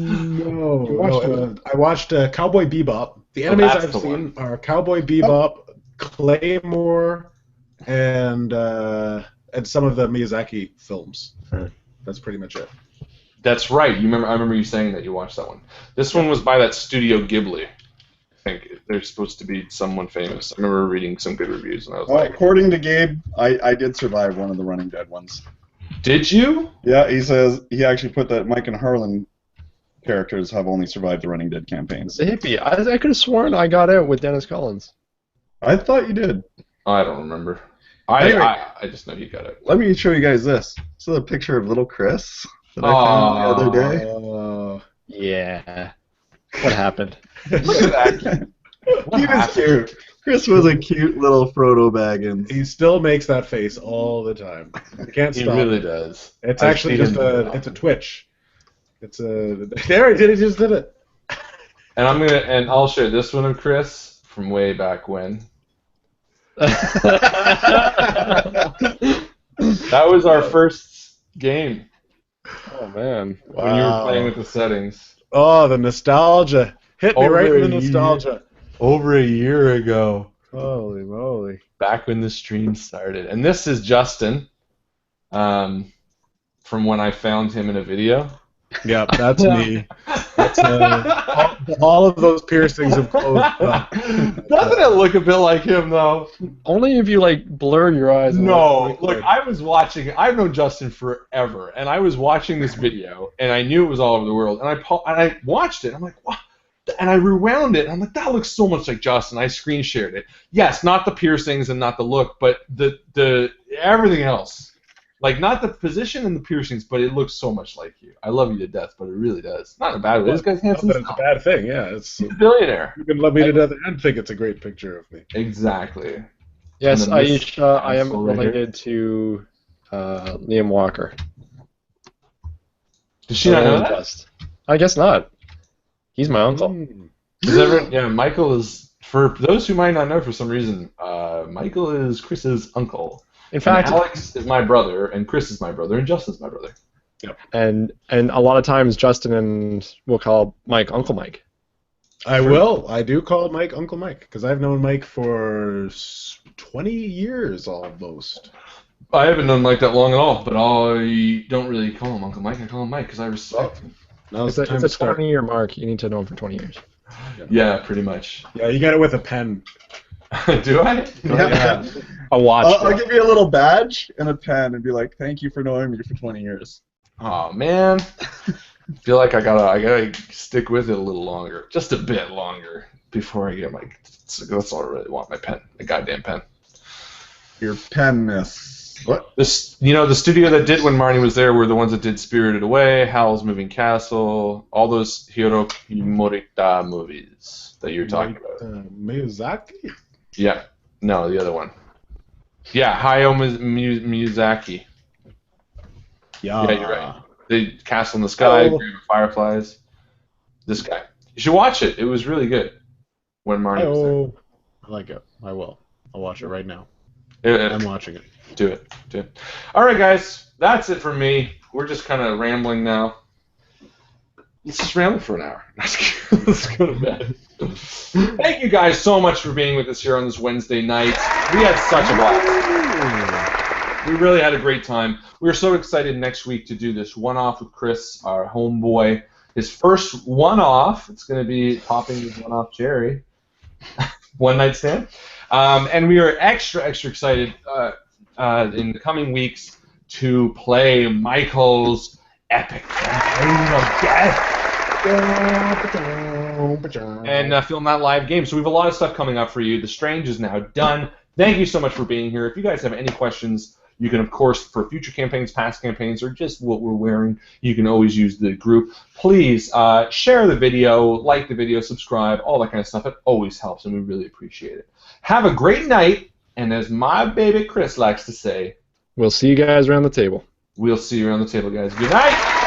I watched Cowboy Bebop. The animes that's I've the seen one. are Cowboy Bebop, Claymore, and some of the Miyazaki films. That's pretty much it. That's right. I remember you saying that you watched that one. This one was by that Studio Ghibli. I think they're supposed to be someone famous. I remember reading some good reviews, and I was Well, like, according to Gabe, I did survive one of the Running Dead ones. "Did you?" Yeah, he says he actually put that Mike and Harlan characters have only survived the Running Dead campaigns. The hippie. I could have sworn I got out with Dennis Collins. I thought you did. I don't remember. Anyway. I just know he got it. Let me show you guys this. This is a picture of little Chris that I found the other day. Yeah. What happened? Look at that. He was cute. Chris was a cute little Frodo Baggins. He still makes that face all the time. You can't He stop. really does. It's I've actually seen just him. it's a twitch. It's a there he did it. Just did it. And I'll share this one of Chris from way back when. That was our first game Oh man. when you were playing with the settings. Oh, the nostalgia hit me right Over in the a year. nostalgia. Over a year ago. Holy moly! Back when the stream started. And this is Justin, from when I found him in a video. Yep, that's me. That's, all of those piercings have closed up. Doesn't it look a bit like him, though? Only if you like blur your eyes. and No. look Look, I was watching. I've known Justin forever, and I was watching this video, and I knew it was all over the world, and I watched it. I'm like, what? And I rewound it, and I'm like, that looks so much like Justin. I screen shared it. Yes, not the piercings and not the look, but the everything else. Like, not the position and the piercings, but it looks so much like you. I love you to death, but it really does. Not in a bad way. This guy's handsome. But it's a bad thing, yeah. It's He's a billionaire. you can love me to death and think it's a great picture of me. Exactly. Yes, And then this Aisha, I am asshole right here. related to Liam Walker. Does she not know that? Dust. I guess not. He's my uncle. Yeah, Michael is, for those who might not know for some reason, Michael is Chris's uncle. In fact, And Alex is my brother, and Chris is my brother, and Justin's my brother. and a lot of times Justin and we'll call Mike Uncle Mike. I do call Mike Uncle Mike because I've known Mike for 20 years almost. I haven't known Mike that long at all, but I don't really call him Uncle Mike. I call him Mike because I respect him. Now's It's the time a to start. 20-year mark. You need to know him for 20 years. Yeah, pretty much. Yeah, you get it with a pen. Do I? Yeah. A watch. I'll give you a little badge and a pen and be like, thank you for knowing me for 20 years. Oh man, I feel like I gotta stick with it a little longer, just a bit longer, before I get my. That's all I really want. My pen, the goddamn pen. Your penness. What? This, the studio that did When Marnie Was There were the ones that did Spirited Away, Howl's Moving Castle, all those Hiroki Morita movies that you're talking about. Miyazaki? Yeah, no, the other one. Yeah, Hayao Miyazaki. Yeah. Yeah, you're right. The Castle in the Sky, Oh. Grave of Fireflies. This guy. You should watch it. It was really good when Marty was there. I like it. I will. I'll watch it right now. Yeah, I'm watching it. Do it. All right, guys. That's it for me. We're just kind of rambling now. Let's just ramble for an hour. Let's go to bed. Thank you guys so much for being with us here on this Wednesday night. We had such a blast. We really had a great time. We're so excited next week to do this one-off with Chris, our homeboy. His first one-off. It's going to be popping his one-off cherry. One night stand. And we are extra excited in the coming weeks to play Michael's epic campaign of death and film that live game. So we have a lot of stuff coming up for you. The Strange is now done. Thank you so much for being here. If you guys have any questions, you can, of course, for future campaigns, past campaigns, or just what we're wearing, you can always use the group. Please share the video, like the video, subscribe, all that kind of stuff. It always helps, and we really appreciate it. Have a great night, and as my baby Chris likes to say, We'll see you guys around the table. we'll see you around the table, guys. Good night!